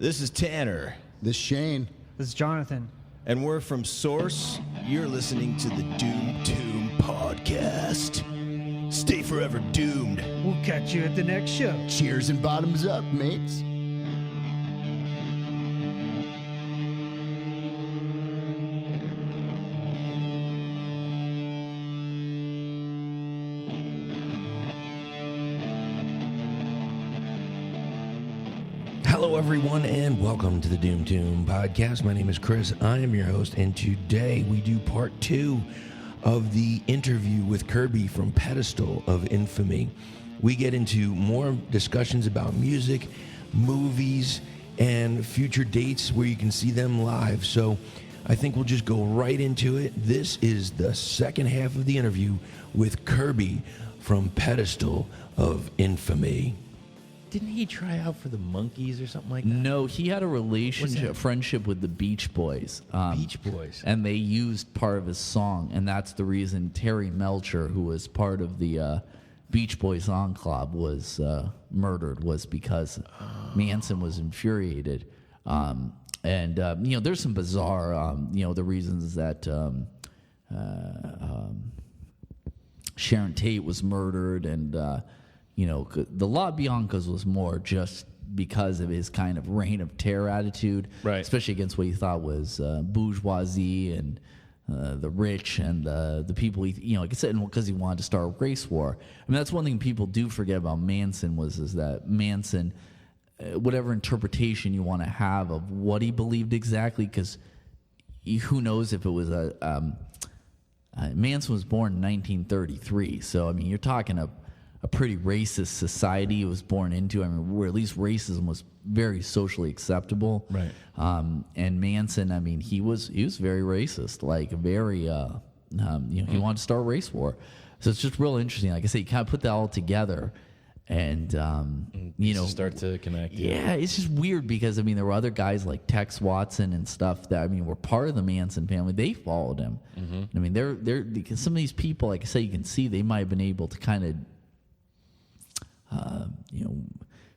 This is Tanner. This is Shane. This is Jonathan. And we're from Source. You're listening to the Doom Tomb Podcast. Stay forever doomed. We'll catch you at the next show. Cheers and bottoms up, mates. Hello, everyone, and welcome to the Doom Tomb Podcast. My name is Chris. I am your host, and today we do part 2 of the interview with Kirby from Pedestal of Infamy. We get into more discussions about music, movies, and future dates where you can see them live. So I think we'll just go right into it. This is the second half of the interview with Kirby from Pedestal of Infamy. Didn't he try out for the Monkees or something like that? No, he had a relationship, friendship with the Beach Boys. Beach Boys. And they used part of his song, and that's the reason Terry Melcher, who was part of the Beach Boys Song Club, was murdered, was because Manson was infuriated. There's some bizarre, the reasons that Sharon Tate was murdered, and the La Bianca's was more just because of his kind of reign of terror attitude, right? Especially against what he thought was bourgeoisie and the rich and the people. Like I said, because he wanted to start a race war. I mean, that's one thing people do forget about Manson is that Manson, whatever interpretation you want to have of what he believed exactly, because who knows if it was Manson was born in 1933, so I mean, you're talking a pretty racist society he was born into. I mean, where at least racism was very socially acceptable. Right. And Manson, I mean, he was very racist, like very, he wanted to start a race war. So it's just real interesting. Like I say, you kind of put that all together and, start to connect. Yeah, it's just weird because, I mean, there were other guys like Tex Watson and stuff that, I mean, were part of the Manson family. They followed him. Mm-hmm. I mean, they're some of these people, like I say, you can see they might have been able to kind of,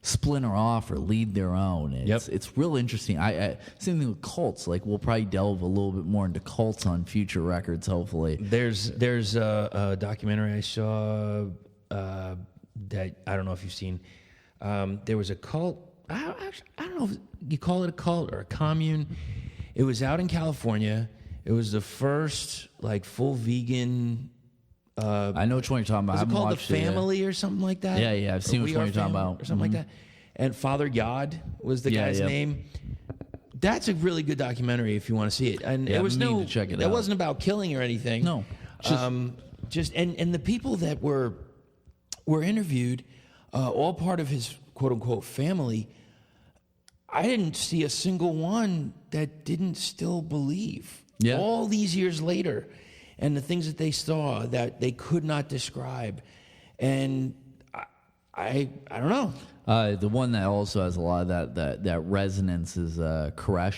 splinter off or lead their own. It's real interesting. Same thing with cults. Like we'll probably delve a little bit more into cults on future records. Hopefully, There's a documentary I saw that I don't know if you've seen. There was a cult. I don't know if you call it a cult or a commune. It was out in California. It was the first like full vegan. I know which one you're talking about. Was it called The Family or something like that? Yeah, I've seen which one you're talking about. Or something like that. And Father Yod was the guy's name. That's a really good documentary if you want to see it. And it was to check it out. It wasn't about killing or anything. No. Just the people that were interviewed, all part of his quote unquote family, I didn't see a single one that didn't still believe. Yeah. All these years later. And the things that they saw that they could not describe. And I don't know. The one that also has a lot of that resonance is Koresh.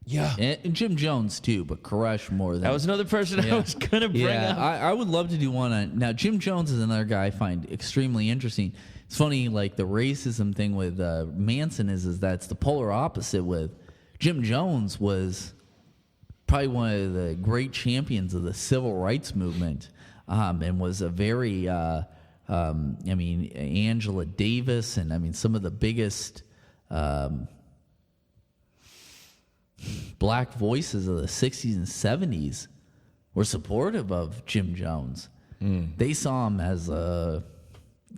Yeah. And Jim Jones, too, but Koresh more than... That was another person I was going to bring up. I would love to do one on... Now, Jim Jones is another guy I find extremely interesting. It's funny, like, the racism thing with Manson is that it's the polar opposite with... Jim Jones was... probably one of the great champions of the civil rights movement, and was a very, Angela Davis, and some of the biggest black voices of the 60s and 70s were supportive of Jim Jones. They saw him as a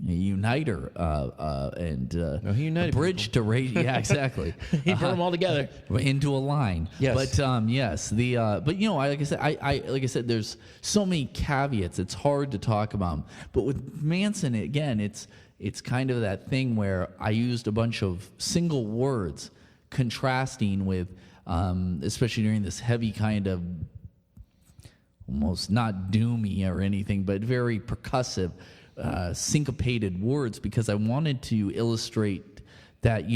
uniter and he united a bridge people. to raise. Yeah, exactly. He brought them all together into a line. Yes, but like I said, there's so many caveats. It's hard to talk about them. But with Manson, again, it's kind of that thing where I used a bunch of single words contrasting with, especially during this heavy kind of almost not doomy or anything, but very percussive. Syncopated words, because I wanted to illustrate that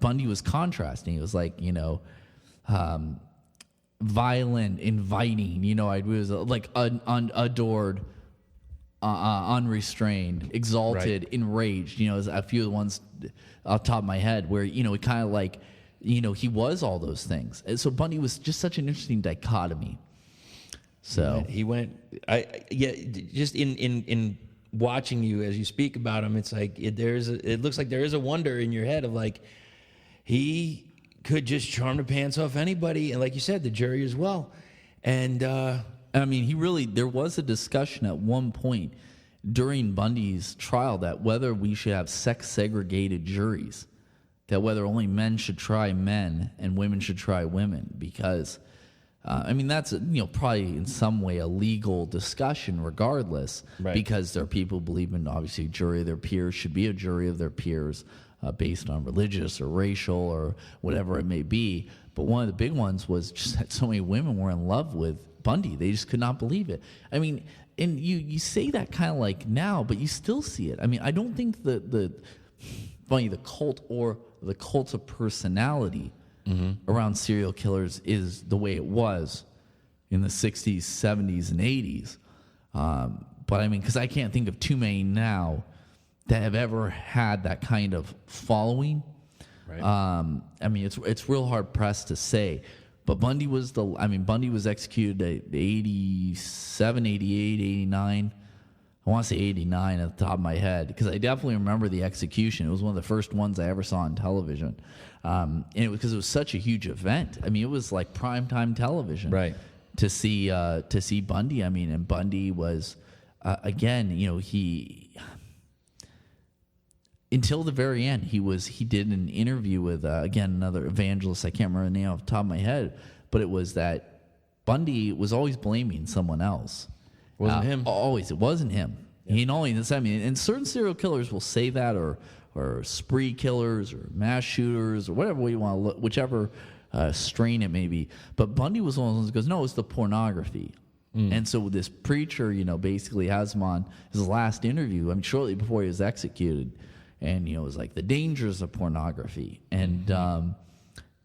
Bundy was contrasting. It was like violent, inviting. It was like adored, unrestrained, exalted, enraged. You know, as a few of the ones off the top of my head where, you know, it kind of like, you know, he was all those things. And so Bundy was just such an interesting dichotomy. So he went, just in watching you as you speak about him, it's like it looks like there is a wonder in your head of like, he could just charm the pants off anybody. And like you said, the jury as well. And, I mean, there was a discussion at one point during Bundy's trial that whether we should have sex-segregated juries, that whether only men should try men and women should try women, because, I mean, that's, you know, probably in some way a legal discussion regardless, because there are people who believe in, obviously, jury of their peers should be a jury of their peers based on religious or racial or whatever it may be. But one of the big ones was just that so many women were in love with Bundy. They just could not believe it. I mean, and you say that kind of like now, but you still see it. I mean, I don't think the cult or the cult of personality around serial killers is the way it was in the 60s, 70s, and 80s. But I mean, because I can't think of too many now that have ever had that kind of following. Right. I mean, it's real hard pressed to say. But Bundy was executed at 87, 88, 89. I want to say 89 at the top of my head, because I definitely remember the execution. It was one of the first ones I ever saw on television. And it was because it was such a huge event. I mean, it was like primetime television. Right. To see Bundy. I mean, and Bundy was, again, you know, until the very end, he did an interview with, again, another evangelist. I can't remember the name off the top of my head, but it was that Bundy was always blaming someone else. Wasn't him. Always. It wasn't him. Yeah. He only, I mean, and certain serial killers will say that, or spree killers, or mass shooters, or whatever way you want to look, whichever strain it may be. But Bundy was one of those who goes, no, it's the pornography. And so this preacher, you know, basically has him on his last interview, I mean, shortly before he was executed. And, you know, it was like the dangers of pornography. And,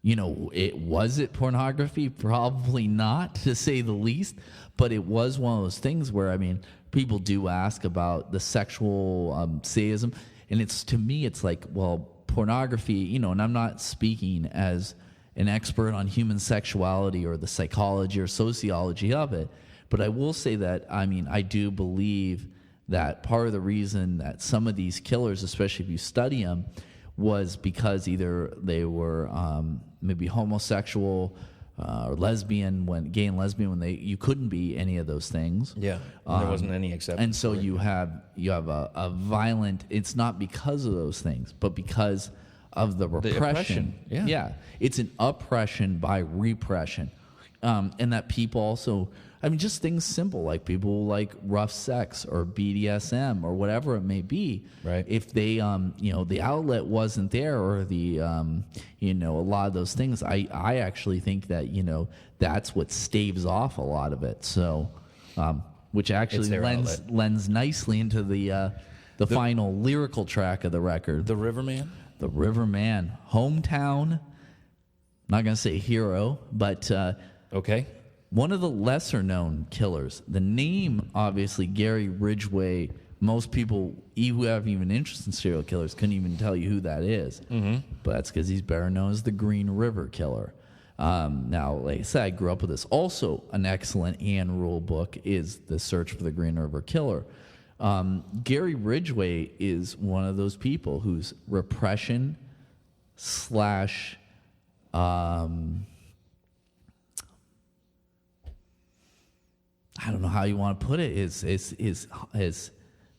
you know, was it pornography? Probably not, to say the least. But it was one of those things where, I mean, people do ask about the sexual sadism. And to me, it's like, well, pornography, you know, and I'm not speaking as an expert on human sexuality or the psychology or sociology of it. But I will say that, I mean, I do believe that part of the reason that some of these killers, especially if you study them, was because either they were maybe homosexual or lesbian, gay and lesbian, when you couldn't be any of those things. Yeah, there wasn't any exception. And so you have a violent. It's not because of those things, but because of the repression. The oppression. Yeah, it's an oppression by repression, and that people also. I mean, just things simple, like people like rough sex or BDSM or whatever it may be. Right. If they, you know, the outlet wasn't there, or the, you know, a lot of those things, I actually think that, you know, that's what staves off a lot of it. So, which actually lends nicely into the final lyrical track of the record. The Riverman? The Riverman. Hometown. Not going to say hero, but... okay. One of the lesser-known killers. The name, obviously, Gary Ridgway, most people who have even interest in serial killers couldn't even tell you who that is. Mm-hmm. But that's because he's better known as the Green River Killer. Now, like I said, I grew up with this. Also, an excellent Ann Rule book is The Search for the Green River Killer. Gary Ridgway is one of those people whose repression slash... I don't know how you want to put it. His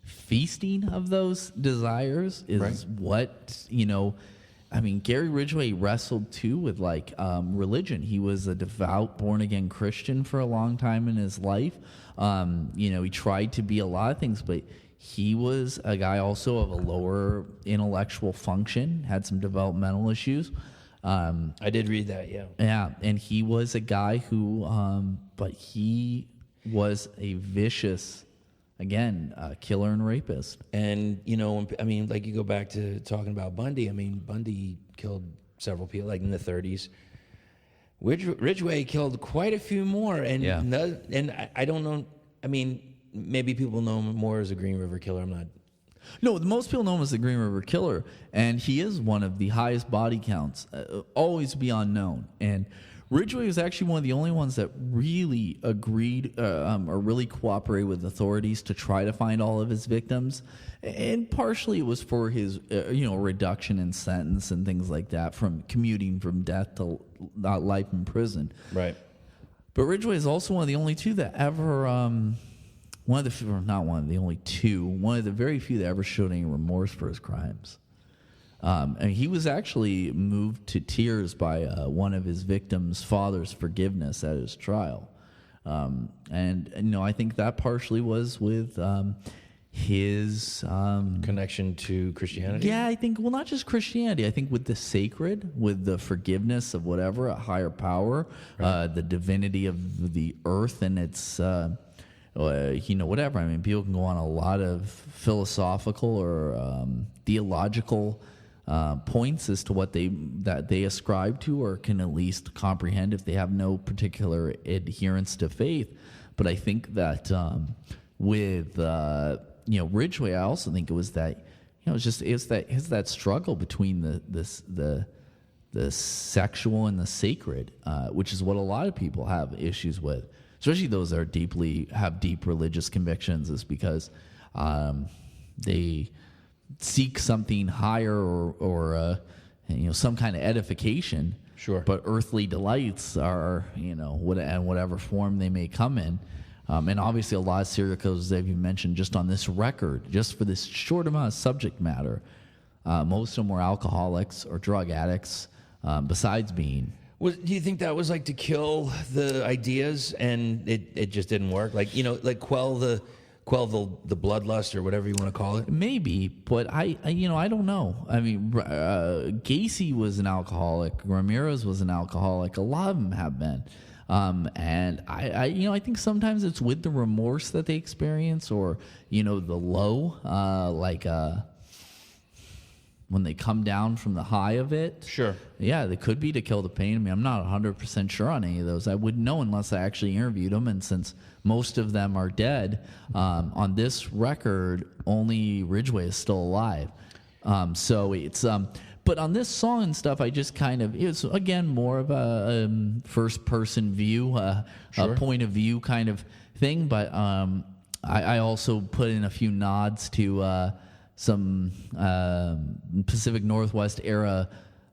feasting of those desires is what, you know. I mean, Gary Ridgway wrestled too with like religion. He was a devout, born again Christian for a long time in his life. You know, he tried to be a lot of things, but he was a guy also of a lower intellectual function. Had some developmental issues. I did read that. Yeah. Yeah, and he was a guy who, but he was a vicious, again, killer and rapist. And, you know, I mean, like you go back to talking about Bundy. I mean, Bundy killed several people, like in the 30s. Ridgway killed quite a few more. And, and I don't know. I mean, maybe people know him more as a Green River Killer. I'm not. No, most people know him as the Green River Killer, and he is one of the highest body counts, always be unknown. And Ridgway was actually one of the only ones that really agreed or really cooperated with authorities to try to find all of his victims. And partially it was for his, reduction in sentence and things like that, from commuting from death to life in prison. Right. But Ridgway is also one of the only two that ever, one of the very few that ever showed any remorse for his crimes. And he was actually moved to tears by one of his victims' father's forgiveness at his trial. I think that partially was with his Connection to Christianity? Yeah, I think, well, not just Christianity. I think with the sacred, with the forgiveness of whatever, a higher power, the divinity of the earth and its, whatever. I mean, people can go on a lot of philosophical or theological points as to what they ascribe to, or can at least comprehend if they have no particular adherence to faith. But I think that with Ridgway, I also think it was that it's that struggle between the sexual and the sacred, which is what a lot of people have issues with, especially those that have deep religious convictions, is because they seek something higher or some kind of edification. Sure. But earthly delights are, whatever form they may come in. And obviously a lot of serial killers that you mentioned just on this record, just for this short amount of subject matter, most of them were alcoholics or drug addicts, besides being. Do you think that was like to kill the ideas and it just didn't work? Like quell the bloodlust or whatever you want to call it? Maybe, but I don't know. I mean, Gacy was an alcoholic. Ramirez was an alcoholic. A lot of them have been. And I think sometimes it's with the remorse that they experience, or, the low, when they come down from the high of it. Sure. Yeah, they could be to kill the pain. I mean, I'm not 100% sure on any of those. I wouldn't know unless I actually interviewed them. And since most of them are dead, on this record, only Ridgway is still alive. So it's, but on this song and stuff, I just it's again more of a first-person view, a point of view kind of thing. But I also put in a few nods to some Pacific Northwest era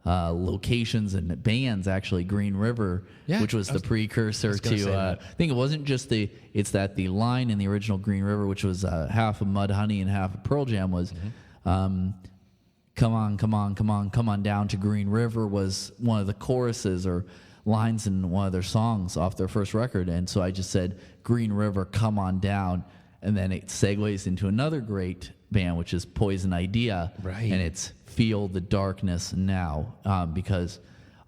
locations and bands. Actually, Green River, which was the precursor to. I think it wasn't just it's that the line in the original Green River, which was half of Mudhoney and half of Pearl Jam, was. Come on down to Green River was one of the choruses or lines in one of their songs off their first record. And so I just said, Green River, come on down. And then it segues into another great band, which is Poison Idea. Right. And it's Feel the Darkness Now, because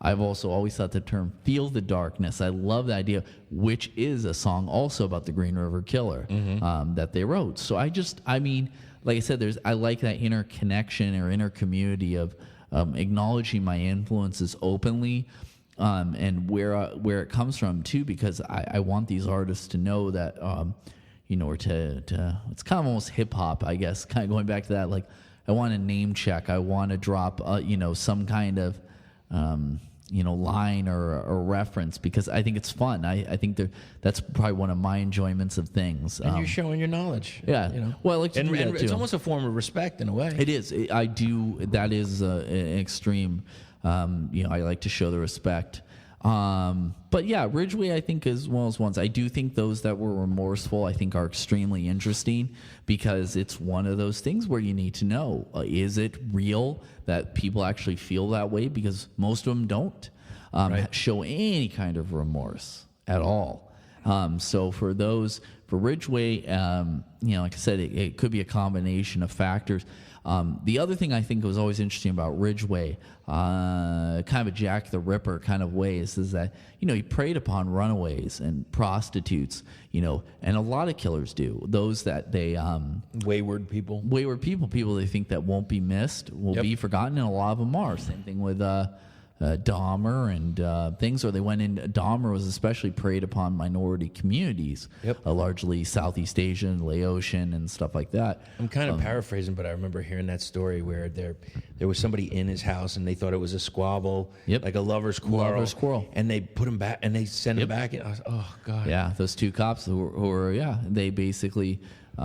I've also always thought the term Feel the Darkness, I love the idea, which is a song also about the Green River Killer that they wrote. So like I said, I like that inner connection or inner community of acknowledging my influences openly, and where it comes from too, because I want these artists to know that, or to it's kind of almost hip hop, I guess, kind of going back to that. Like, I want to name check, I want to drop, some kind of, line or reference, because I think it's fun. I think that's probably one of my enjoyments of things. And you're showing your knowledge. Yeah. Well, I like to do that too. It's almost a form of respect in a way. It is. I do. That is an extreme. I like to show the respect. But yeah, Ridgway, I think, is one of those ones. I do think those that were remorseful, I think, are extremely interesting, because it's one of those things where you need to know, is it real that people actually feel that way? Because most of them don't show any kind of remorse at all. So for Ridgway, like I said, it could be a combination of factors. The other thing I think was always interesting about Ridgway, kind of a Jack the Ripper kind of ways, is that, he preyed upon runaways and prostitutes, and a lot of killers do. Those that they... wayward people, people they think that won't be missed, will be forgotten, and a lot of them are. Same thing with Dahmer and things, or they went in. Dahmer was especially preyed upon minority communities, largely Southeast Asian, Laotian, and stuff like that. I'm kind of paraphrasing, but I remember hearing that story where there was somebody in his house and they thought it was a squabble, like a lover's quarrel. And they put him back and they sent him back. And I was, oh, God. Yeah, those two cops who were they basically, it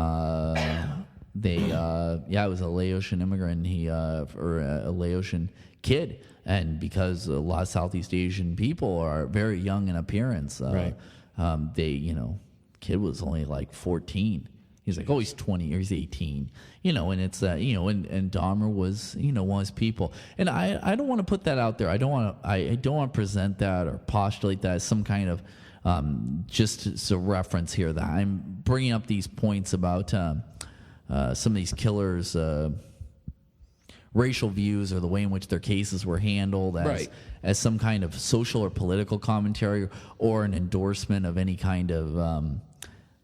was a Laotian immigrant, or a Laotian kid. And because a lot of Southeast Asian people are very young in appearance, kid was only like 14. He's like, oh, he's 20 or he's 18, and it's, and Dahmer was, one of his people. And I don't want to put that out there. I don't want to present that or postulate that as some kind of, just as a reference here that I'm bringing up these points about some of these killers' racial views or the way in which their cases were handled as some kind of social or political commentary or an endorsement of any kind of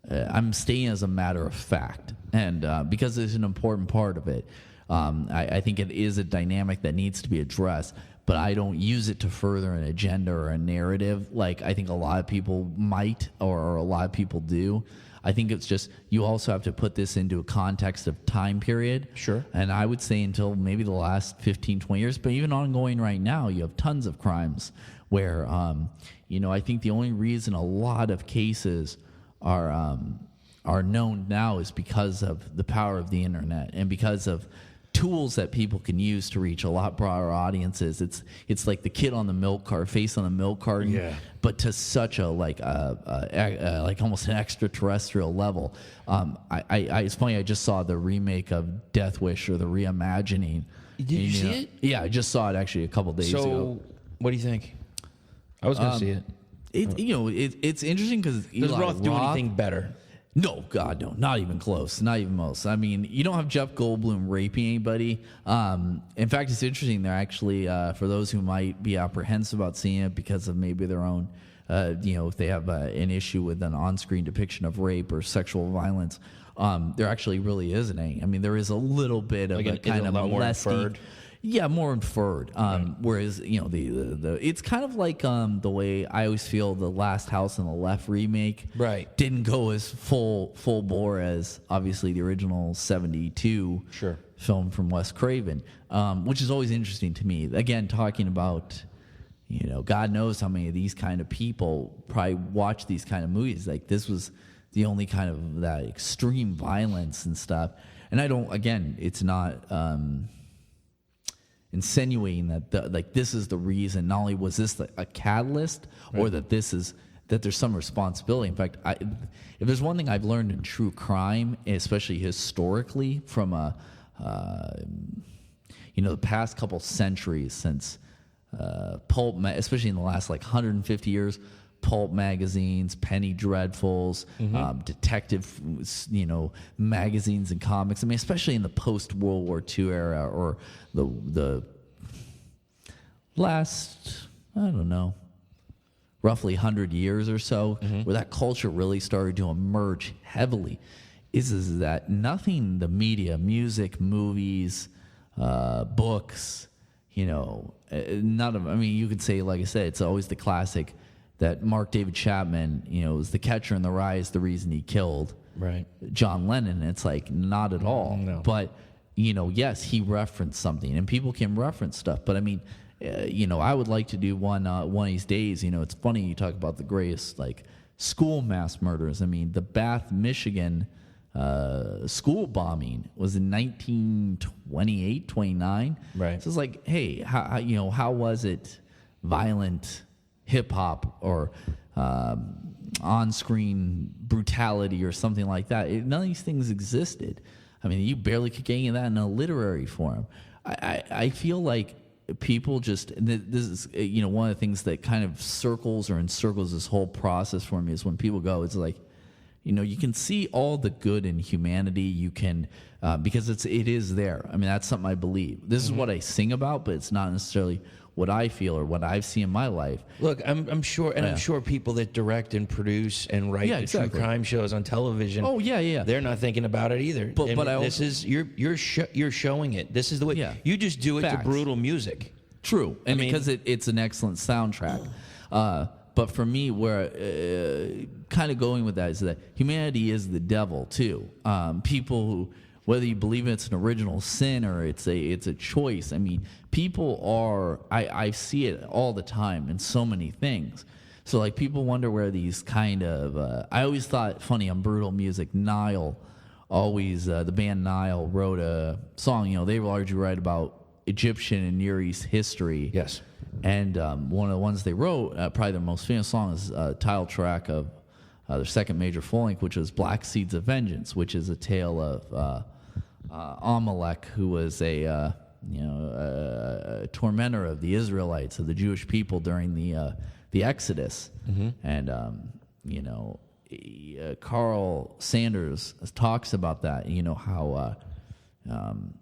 I'm stating as a matter of fact, and because it's an important part of it. I think it is a dynamic that needs to be addressed, but I don't use it to further an agenda or a narrative like I think a lot of people might or a lot of people do. I think it's just you also have to put this into a context of time period. Sure. And I would say until maybe the last 15, 20 years, but even ongoing right now, you have tons of crimes where, I think the only reason a lot of cases are known now is because of the power of the internet and because of tools that people can use to reach a lot broader audiences. It's like the kid on the milk cart, face on the milk carton, but to such a like almost an extraterrestrial level. It's funny. I just saw the remake of Death Wish or the reimagining. Did you see it? Yeah, I just saw it actually a couple days ago. So, what do you think? I was going to see it. It's interesting because Does Roth do anything better? No, God, no, not even close, not even most. I mean, you don't have Jeff Goldblum raping anybody. In fact, it's interesting. They're actually, for those who might be apprehensive about seeing it because of maybe their own, if they have an issue with an on-screen depiction of rape or sexual violence, there actually really isn't any. I mean, there is a little bit of a kind of molesting. Yeah, more inferred. Whereas, the it's kind of like the way I always feel the Last House on the Left remake didn't go as full bore as obviously the original 72 film from Wes Craven, which is always interesting to me. Again, talking about, God knows how many of these kind of people probably watch these kind of movies. Like this was the only kind of that extreme violence and stuff. And it's not... insinuating that this is the reason. Not only was this a catalyst, or that there's some responsibility. In fact, if there's one thing I've learned in true crime, especially historically, from the past couple centuries since pulp, especially in the last 150 years. Pulp magazines, penny dreadfuls, detective, magazines and comics. I mean, especially in the post-World War II era, or the last, roughly 100 years or so, where that culture really started to emerge heavily, is that nothing the media, music, movies, books, none of them. I mean, you could say, like I said, it's always the classic that Mark David Chapman, was the catcher in the rye is the reason he killed John Lennon. It's like, not at all. No. But, yes, he referenced something, and people can reference stuff. But, I mean, I would like to do one of these days. It's funny you talk about the greatest, school mass murders. I mean, the Bath, Michigan school bombing was in 1928, 29. Right. So it's like, hey, how was it violent hip-hop or on-screen brutality or something like that? None of these things existed. I mean, you barely could get any of that in a literary form. I feel like people just, this is, one of the things that kind of circles or encircles this whole process for me is when people go, it's like, you can see all the good in humanity. You can, because it is there. I mean, that's something I believe. This is what I sing about, but it's not necessarily what I feel or what I've seen in my life. Look, I'm sure, and I'm sure people that direct and produce and write true crime shows on television. Oh yeah. They're not thinking about it either. But this is you're showing it. This is the way you just do it to brutal music. True, and because it's an excellent soundtrack. But for me, where kind of going with that is that humanity is the devil too. People who, whether you believe it's an original sin or it's a choice. I mean, people are. I see it all the time in so many things. So like people wonder where these kind of. I always thought funny on brutal music. Nile, always the band Nile wrote a song. You know, they largely write about Egyptian and Near East history. Yes. And one of the ones they wrote, probably their most famous song, is a title track of their second major full-length, which was Black Seeds of Vengeance, which is a tale of Amalek, who was a tormentor of the Israelites, of the Jewish people during the Exodus. Mm-hmm. And, Carl Sanders talks about that, how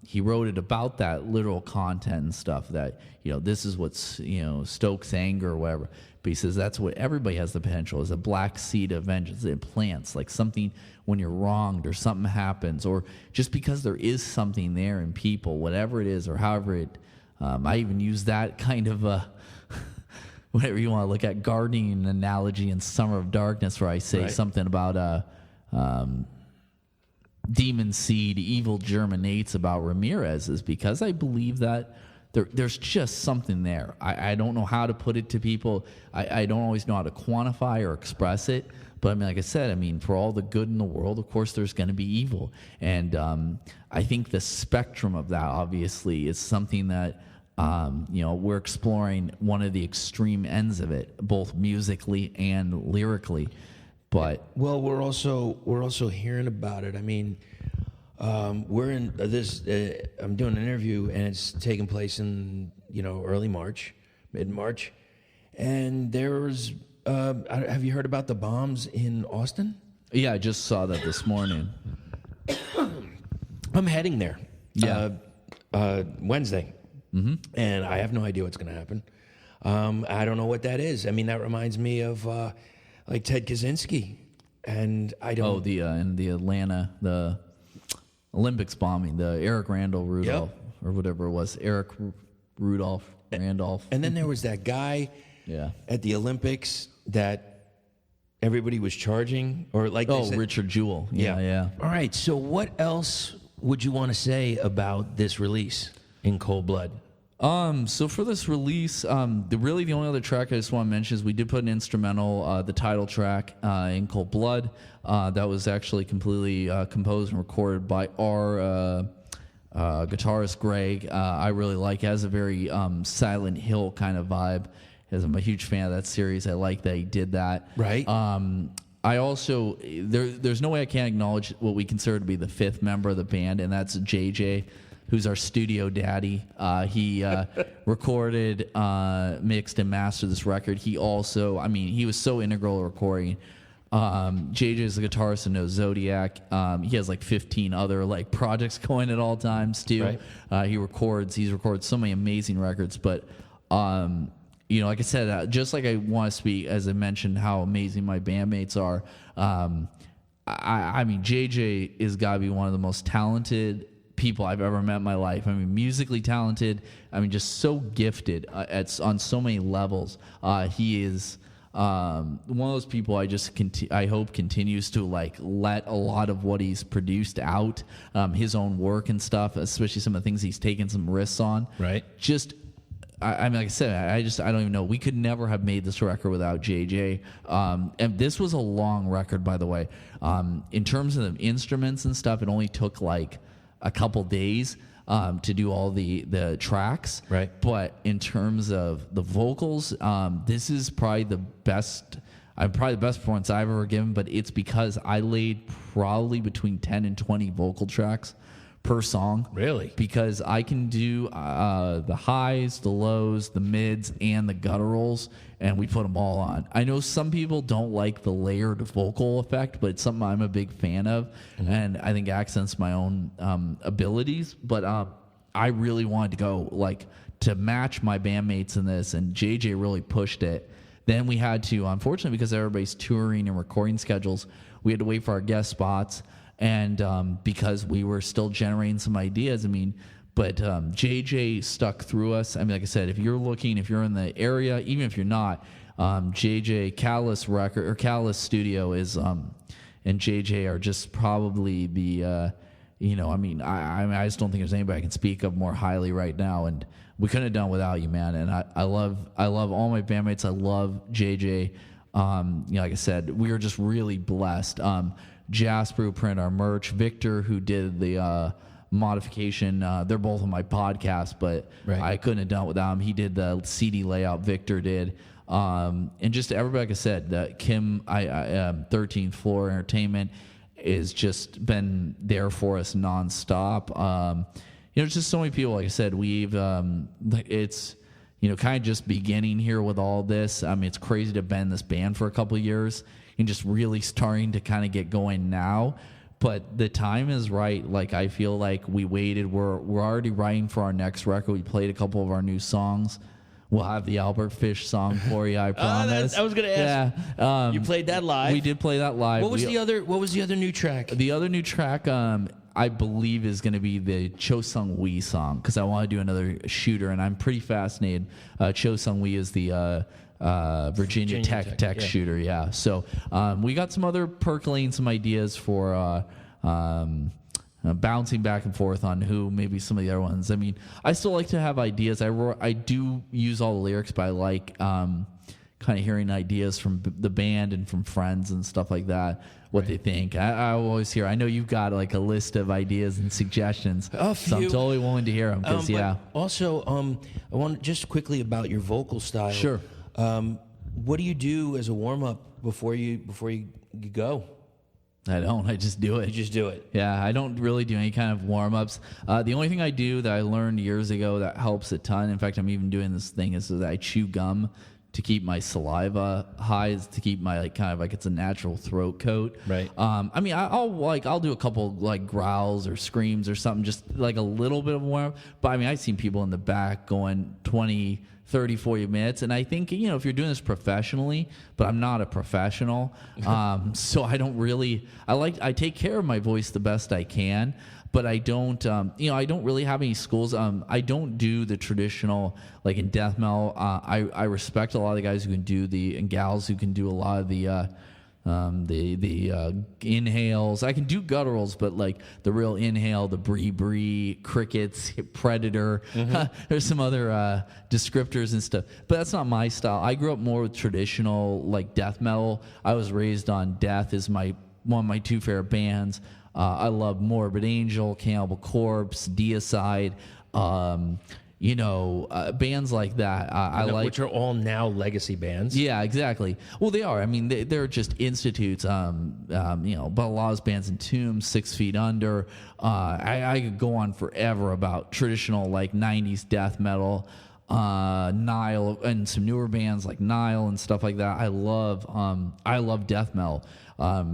he wrote it about that literal content and stuff that, this is what's, stokes anger or whatever. But he says that's what everybody has the potential is a black seed of vengeance. It plants like something when you're wronged or something happens, or just because there is something there in people, whatever it is, or however it, I even use that kind of whatever you want to look at, gardening analogy in Summer of Darkness, where I say something about demon seed, evil germinates about Ramirez, is because I believe that there's just something there. I don't know how to put it to people. I don't always know how to quantify or express it. But I mean, like I said, for all the good in the world, of course, there's going to be evil. And I think the spectrum of that, obviously, is something that, we're exploring one of the extreme ends of it, both musically and lyrically. But well, we're also hearing about it. I mean, we're in this. I'm doing an interview, and it's taking place in early March, mid-March, and there's. Have you heard about the bombs in Austin? Yeah, I just saw that this morning. I'm heading there. Yeah, Wednesday, and I have no idea what's going to happen. I don't know what that is. I mean, that reminds me of. Like Ted Kaczynski, and I don't. Oh, in the Atlanta, the Olympics bombing, the Eric Randolph Rudolph, or whatever it was, Eric Rudolph Randolph. And then there was that guy, at the Olympics that everybody was charging, or like Richard Jewell. Yeah. All right. So what else would you want to say about this release in Cold Blood? So for this release, the only other track I just want to mention is we did put an instrumental, the title track, in Cold Blood. That was actually completely composed and recorded by our guitarist Greg. I really like it. It has a very Silent Hill kind of vibe. I'm a huge fan of that series. I like that he did that. Right. I also there's no way I can't acknowledge what we consider to be the fifth member of the band, and that's JJ, who's our studio daddy. He recorded, mixed, and mastered this record. He also, he was so integral to recording. JJ is the guitarist in No Zodiac. He has like 15 other projects going at all times too. Right. He's recorded so many amazing records. But like I said, just like I want to speak, as I mentioned, how amazing my bandmates are. JJ is got to be one of the most talented people I've ever met in my life. Musically talented. Just so gifted on so many levels. He is one of those people I hope continues to let a lot of what he's produced out, his own work and stuff, especially some of the things he's taken some risks on. Right. Like I said, I don't even know. We could never have made this record without JJ. And this was a long record, by the way. In terms of the instruments and stuff, it only took a couple days to do all the tracks. Right. But in terms of the vocals, this is probably the best performance I've ever given, but it's because I laid probably between 10 and 20 vocal tracks per song. Really? Because I can do the highs, the lows, the mids, and the gutturals, and we put them all on. I know some people don't like the layered vocal effect, but it's something I'm a big fan of, and I think accents my own abilities. But I really wanted to go to match my bandmates in this, and JJ really pushed it. Then we had to, unfortunately, because everybody's touring and recording schedules, we had to wait for our guest spots. And because we were still generating some ideas, But JJ stuck through us. I mean, like I said, if you're in the area, even if you're not, JJ Catalyst Studio is and JJ are just probably the I just don't think there's anybody I can speak of more highly right now, and we couldn't have done without you, man. And I love all my bandmates. I love JJ. Like I said, we were just really blessed. Jasper, who printed our merch, Victor, who did the modification. They're both on my podcast, but I couldn't have done it without him. He did the CD layout. Victor did. And just everybody, like I said, Kim, 13th Floor Entertainment has just been there for us nonstop. It's just so many people. Like I said, it's kind of just beginning here with all this. I mean, it's crazy to have been in this band for a couple of years and just really starting to kind of get going now. But the time is right. Like, I feel like we waited. We're already writing for our next record. We played a couple of our new songs. We'll have the Albert Fish song for you, I promise. I was going to ask. Yeah. You played that live? We did play that live. What was the other new track? The other new track, I believe, is going to be the Cho Sung Wee song, because I want to do another shooter, and I'm pretty fascinated. Cho Sung Wee is the Virginia Tech shooter, yeah. So we got some other percolating some ideas for bouncing back and forth on who maybe some of the other ones. I mean, I still like to have ideas. I do use all the lyrics, but I like kind of hearing ideas from the band and from friends and stuff like that, what they think. I always hear, I know you've got like a list of ideas and suggestions. So I'm totally willing to hear them, because, Also, I want just quickly about your vocal style. Sure. What do you do as a warm-up before you go? I don't. I just do it. You just do it. Yeah, I don't really do any kind of warm-ups. The only thing I do that I learned years ago that helps a ton, in fact, I'm even doing this thing, is that I chew gum to keep my saliva high, to keep my it's a natural throat coat. Right. I mean, I'll do a couple like growls or screams or something, just like a little bit of warm-up. But I mean, I've seen people in the back going 20, 30, 40 minutes. And I think, if you're doing this professionally, but I'm not a professional, so I don't really, I take care of my voice the best I can, but I don't, I don't really have any schools. I don't do the traditional, like in death metal. I respect a lot of the guys who can do and gals who can do a lot of the inhales. I can do gutturals, but like the real inhale, the bree, crickets, predator. There's some other descriptors and stuff, but that's not my style. I grew up more with traditional like death metal. I was raised on Death is one of my two favorite bands. I love Morbid Angel, Cannibal Corpse, Deicide. Bands like that. I like, which are all now legacy bands. Yeah, exactly. Well, they are. I mean, they're just institutes. But a lot of those bands, Entomb, 6 Feet Under. I could go on forever about traditional like '90s death metal. Nile, and some newer bands like Nile and stuff like that. I love death metal.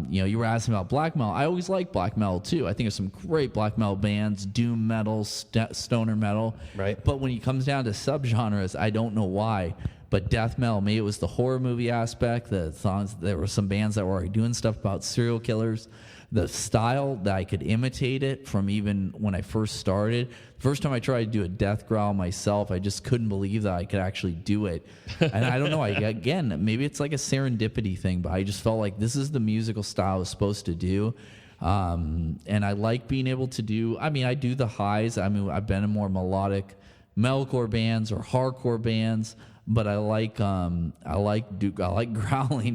You were asking about black metal. I always like black metal too. I think there's some great black metal bands, doom metal, stoner metal. Right. But when it comes down to subgenres, I don't know why. But death metal, maybe it was the horror movie aspect. There were some bands that were already doing stuff about serial killers. The style that I could imitate it from even when I first started. First time I tried to do a death growl myself, I just couldn't believe that I could actually do it. And I don't know, again, maybe it's like a serendipity thing, but I just felt like this is the musical style I was supposed to do. And I like being able to do, I do the highs. I've been in more melodic metalcore bands or hardcore bands, but I like growling.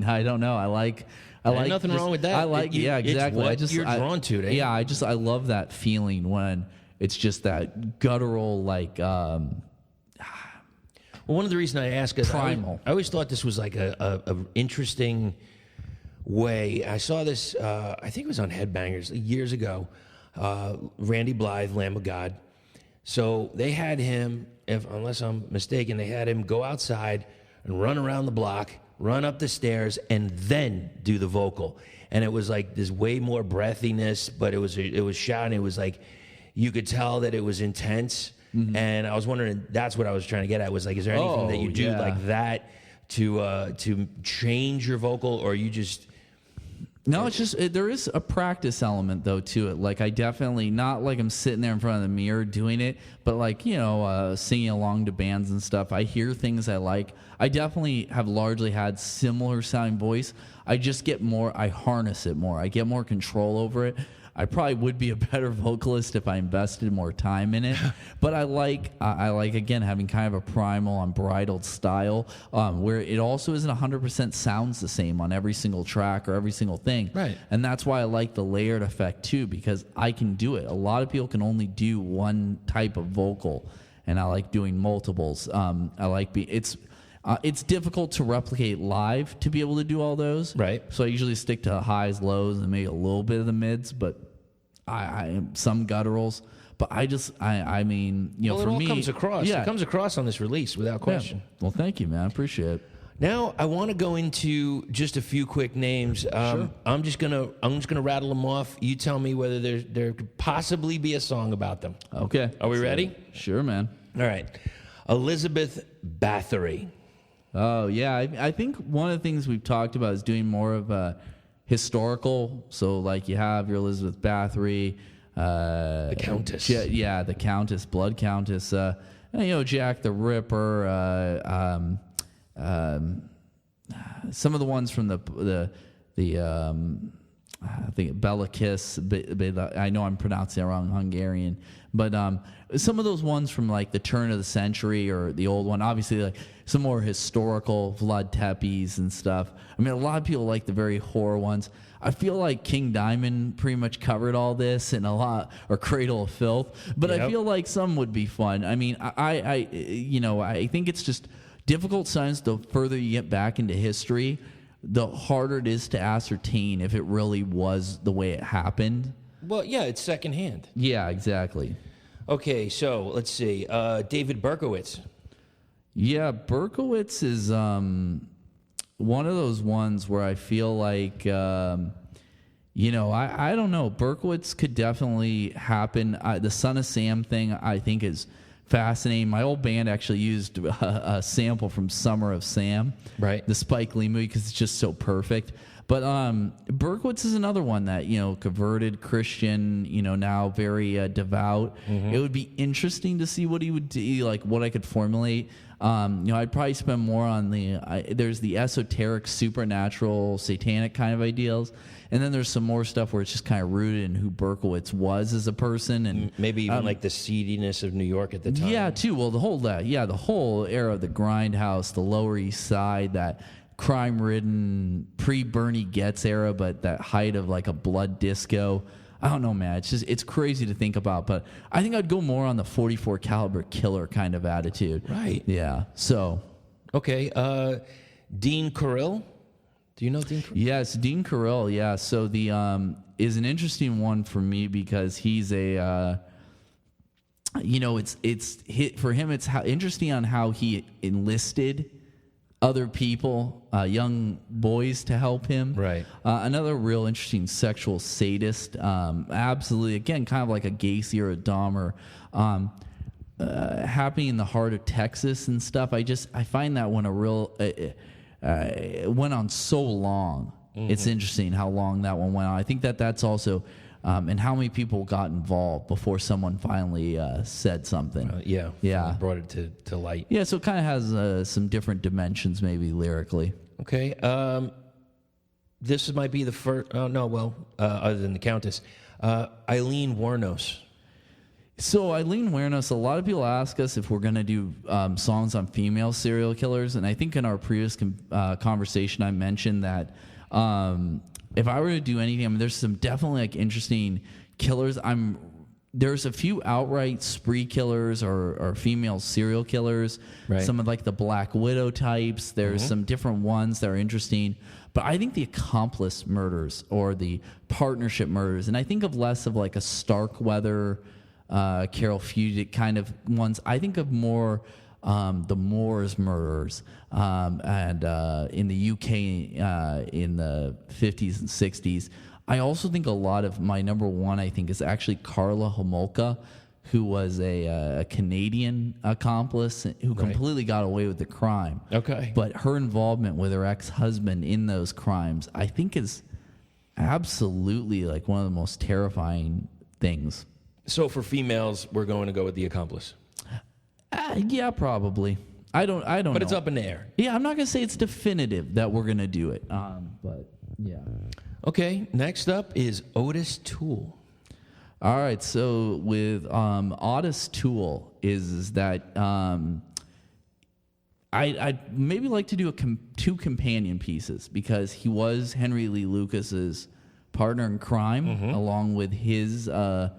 I don't know. I like nothing wrong with that. I like, yeah, exactly. It's what you're drawn to, right? Yeah, I love that feeling when it's just that guttural, like. Well, one of the reasons I ask is primal. I always thought this was like a interesting way. I saw this. I think it was on Headbangers years ago. Randy Blythe, Lamb of God. So they had him, unless I'm mistaken, they had him go outside and run around the block, run up the stairs, and then do the vocal. And it was like this way more breathiness, but it was shouting. It was like you could tell that it was intense. Mm-hmm. And I was wondering, that's what I was trying to get at, was like, is there anything that you do like that to change your vocal, or you just No, it's just there is a practice element though to it. Like I definitely not like I'm sitting there in front of the mirror doing it, but like singing along to bands and stuff. I hear things I like. I definitely have largely had similar sounding voice. I just get more. I harness it more. I get more control over it. I probably would be a better vocalist if I invested more time in it. But I like again having kind of a primal, unbridled style where it also isn't 100% sounds the same on every single track or every single thing. Right. And that's why I like the layered effect too, because I can do it. A lot of people can only do one type of vocal, and I like doing multiples. It's difficult to replicate live to be able to do all those. Right. So I usually stick to highs, lows, and maybe a little bit of the mids, but I some gutturals. But I mean, well, for it all me, comes across. Yeah. It comes across on this release without question. Yeah. Well, thank you, man. I appreciate it. Now I want to go into just a few quick names. Sure. I'm just gonna rattle them off. You tell me whether there could possibly be a song about them. Okay. Are we ready? Sure, man. All right. Elizabeth Bathory. Oh, yeah. I think one of the things we've talked about is doing more of a historical. So, like, you have your Elizabeth Bathory. The Countess. The Countess, Blood Countess. Jack the Ripper. Some of the ones from the I think Bela Kiss. I know I'm pronouncing it wrong, Hungarian. But some of those ones from like the turn of the century or the old one, obviously like some more historical Vlad Tepes and stuff. I mean, a lot of people like the very horror ones. I feel like King Diamond pretty much covered all this and or Cradle of Filth. But Yep. I feel like some would be fun. I mean, I think it's just difficult sometimes the further you get back into history, the harder it is to ascertain if it really was the way it happened. Well, yeah, it's secondhand. Yeah, exactly. Okay, so let's see. David Berkowitz. Yeah, Berkowitz is one of those ones where I feel like, I don't know. Berkowitz could definitely happen. The Son of Sam thing, I think, is fascinating. My old band actually used a sample from Summer of Sam, right? The Spike Lee movie, because it's just so perfect. But Berkowitz is another one that, converted Christian, now very devout. Mm-hmm. It would be interesting to see what he would do, like what I could formulate. I'd probably spend more on there's the esoteric, supernatural, satanic kind of ideals. And then there's some more stuff where it's just kind of rooted in who Berkowitz was as a person. And maybe even like the seediness of New York at the time. Yeah, too. Well, the whole era of the Grindhouse, the Lower East Side, that crime-ridden pre-Bernie Getz era, but that height of like a blood disco. I don't know, man. It's crazy to think about, but I think I'd go more on the 44 caliber killer kind of attitude. Right. Yeah. So. Okay. Dean Carrill. Do you know Dean Carrill? Yes, Dean Carrill. Yeah. So the is an interesting one for me because he's a. It's for him. It's interesting on how he enlisted other people, young boys, to help him. Right. Another real interesting sexual sadist. Absolutely, again, kind of like a Gacy or a Dahmer. Happening in the heart of Texas and stuff. I find that one it went on so long. Mm-hmm. It's interesting how long that one went on. I think that's also. And how many people got involved before someone finally said something. Yeah. Brought it to light. Yeah, so it kind of has some different dimensions maybe lyrically. Okay. This might be the first... Oh, no, well, other than the Countess. Eileen Wuornos. So Eileen Wuornos, a lot of people ask us if we're going to do songs on female serial killers. And I think in our previous conversation I mentioned that... if I were to do anything, I mean, there's some definitely like interesting killers. There's a few outright spree killers or female serial killers. Right. Some of like the Black Widow types. There's some different ones that are interesting. But I think the accomplice murders or the partnership murders, and I think of less of like a Starkweather, Carol Fugit kind of ones. I think of more the Moors murders and in the UK in the 50s and 60s. I also think a lot of my number one, I think, is actually Karla Homolka, who was a Canadian accomplice who completely got away with the crime. Okay. But her involvement with her ex-husband in those crimes, I think is absolutely like one of the most terrifying things. So for females, we're going to go with the accomplice. Yeah, probably. I don't But know. it's up in the air. Yeah, I'm not gonna say it's definitive that we're gonna do it. But yeah. Okay, next up is Otis Toole. All right. So with Otis Toole is that I'd maybe like to do two companion pieces because he was Henry Lee Lucas's partner in crime, along with his young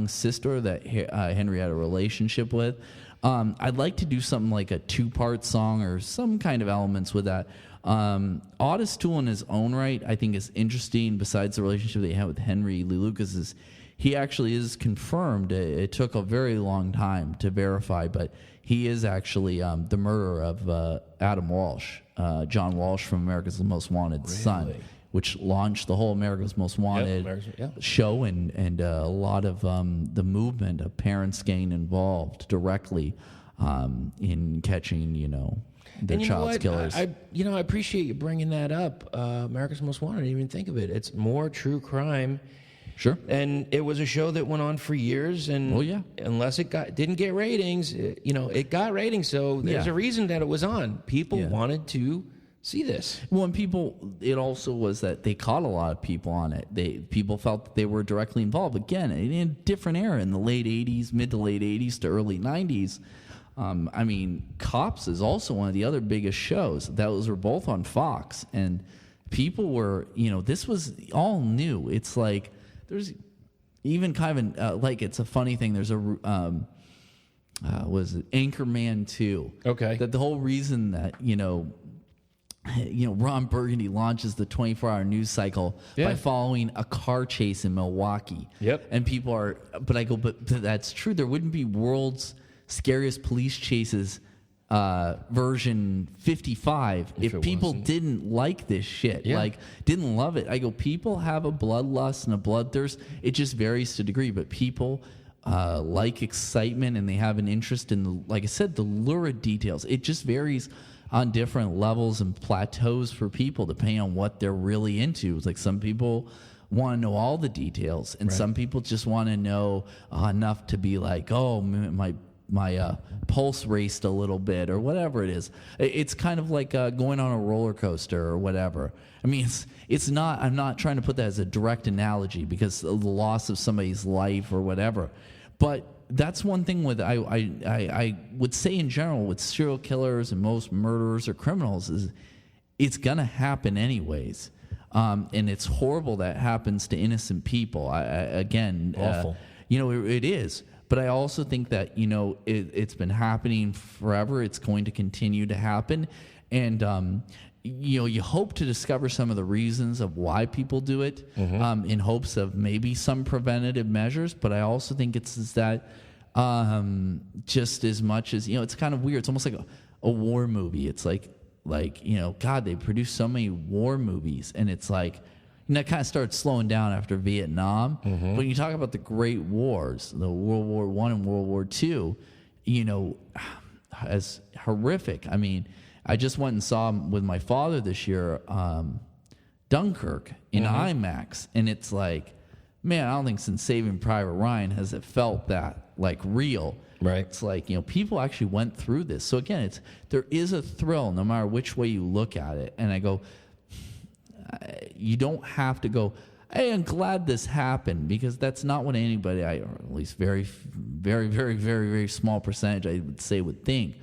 sister that Henry had a relationship with. I'd like to do something like a 2-part song or some kind of elements with that. Otis Toole in his own right, I think, is interesting. Besides the relationship that he had with Henry Lee Lucas, is he actually is confirmed. It took a very long time to verify, but he is actually the murderer of Adam Walsh, John Walsh from America's Most Wanted son, which launched the whole America's Most Wanted show and a lot of the movement of parents getting involved directly in catching, their child's killers. I appreciate you bringing that up. America's Most Wanted. I didn't even think of it. It's more true crime. Sure. And it was a show that went on for years, and unless it didn't get ratings, it got ratings. So there's a reason that it was on. People wanted to see this. Well, and it also was that they caught a lot of people on it. People felt that they were directly involved. Again, in a different era in the late 80s, mid to late 80s to early 90s. Cops is also one of the other biggest shows. Those were both on Fox, and people were, this was all new. It's like there's even kind of it's a funny thing. There's a was it Anchorman 2? Okay, that the whole reason that Ron Burgundy launches the 24-hour news cycle by following a car chase in Milwaukee. Yep, and people are, but that's true. There wouldn't be world's scariest police chases version 55 if people didn't like this shit, didn't love it. I go, people have a bloodlust and a bloodthirst. It just varies to degree, but people like excitement and they have an interest in, like I said, the lurid details. It just varies on different levels and plateaus for people depending on what they're really into. It's like some people want to know all the details, and some people just want to know enough to be like, oh, my pulse raced a little bit or whatever it is. It's kind of like going on a roller coaster or whatever. I mean, it's not, I'm not trying to put that as a direct analogy because of the loss of somebody's life or whatever. But that's one thing with, I would say in general with serial killers and most murderers or criminals is it's going to happen anyways. And it's horrible that happens to innocent people. Again, awful. It is. But I also think that, it's been happening forever. It's going to continue to happen. And, you hope to discover some of the reasons of why people do it in hopes of maybe some preventative measures. But I also think it's that just as much as, it's kind of weird. It's almost like a war movie. It's like, God, they produce so many war movies. And it's like, that kind of started slowing down after Vietnam. When you talk about the Great Wars, the World War I and World War II, as horrific. I mean, I just went and saw with my father this year Dunkirk in IMAX, and it's like, man, I don't think since Saving Private Ryan has it felt that like real. Right. It's like, people actually went through this. So again, there is a thrill no matter which way you look at it. And I go, you don't have to go, hey, I'm glad this happened, because that's not what anybody, or at least very, very, very, very, very small percentage, I would say, would think.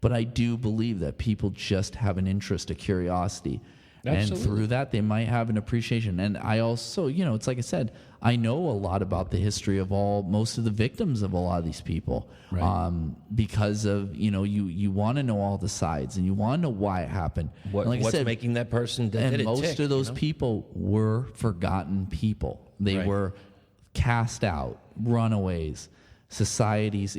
But I do believe that people just have an interest, a curiosity. Absolutely. And through that, they might have an appreciation. And I also, it's like I said, I know a lot about the history of most of the victims of a lot of these people. Right. Because of, you want to know all the sides and you want to know why it happened. What's making that person that and did it most tick, of those people were forgotten people. They were cast out, runaways, societies,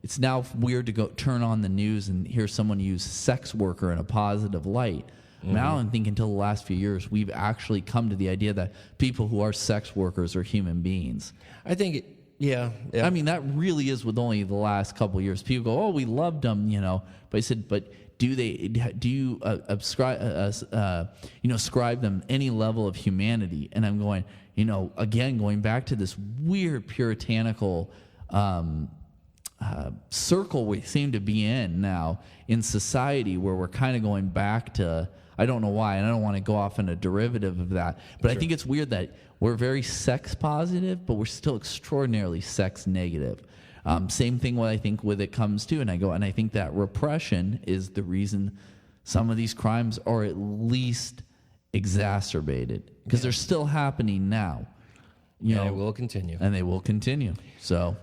It's now weird to go turn on the news and hear someone use sex worker in a positive light. I mean, I don't think until the last few years we've actually come to the idea that people who are sex workers are human beings. I think Yeah. I mean, that really is with only the last couple of years. People go, "Oh, we loved them," But I said, "But do you ascribe them any level of humanity?" And I'm going, again, going back to this weird puritanical circle we seem to be in now in society, where we're kind of going back to, I don't know why, and I don't want to go off in a derivative of that, but I think it's weird that we're very sex positive, but we're still extraordinarily sex negative. Same thing I think with it comes to, and I think that repression is the reason some of these crimes are at least exacerbated, because they're still happening now. And it will continue. And they will continue. So,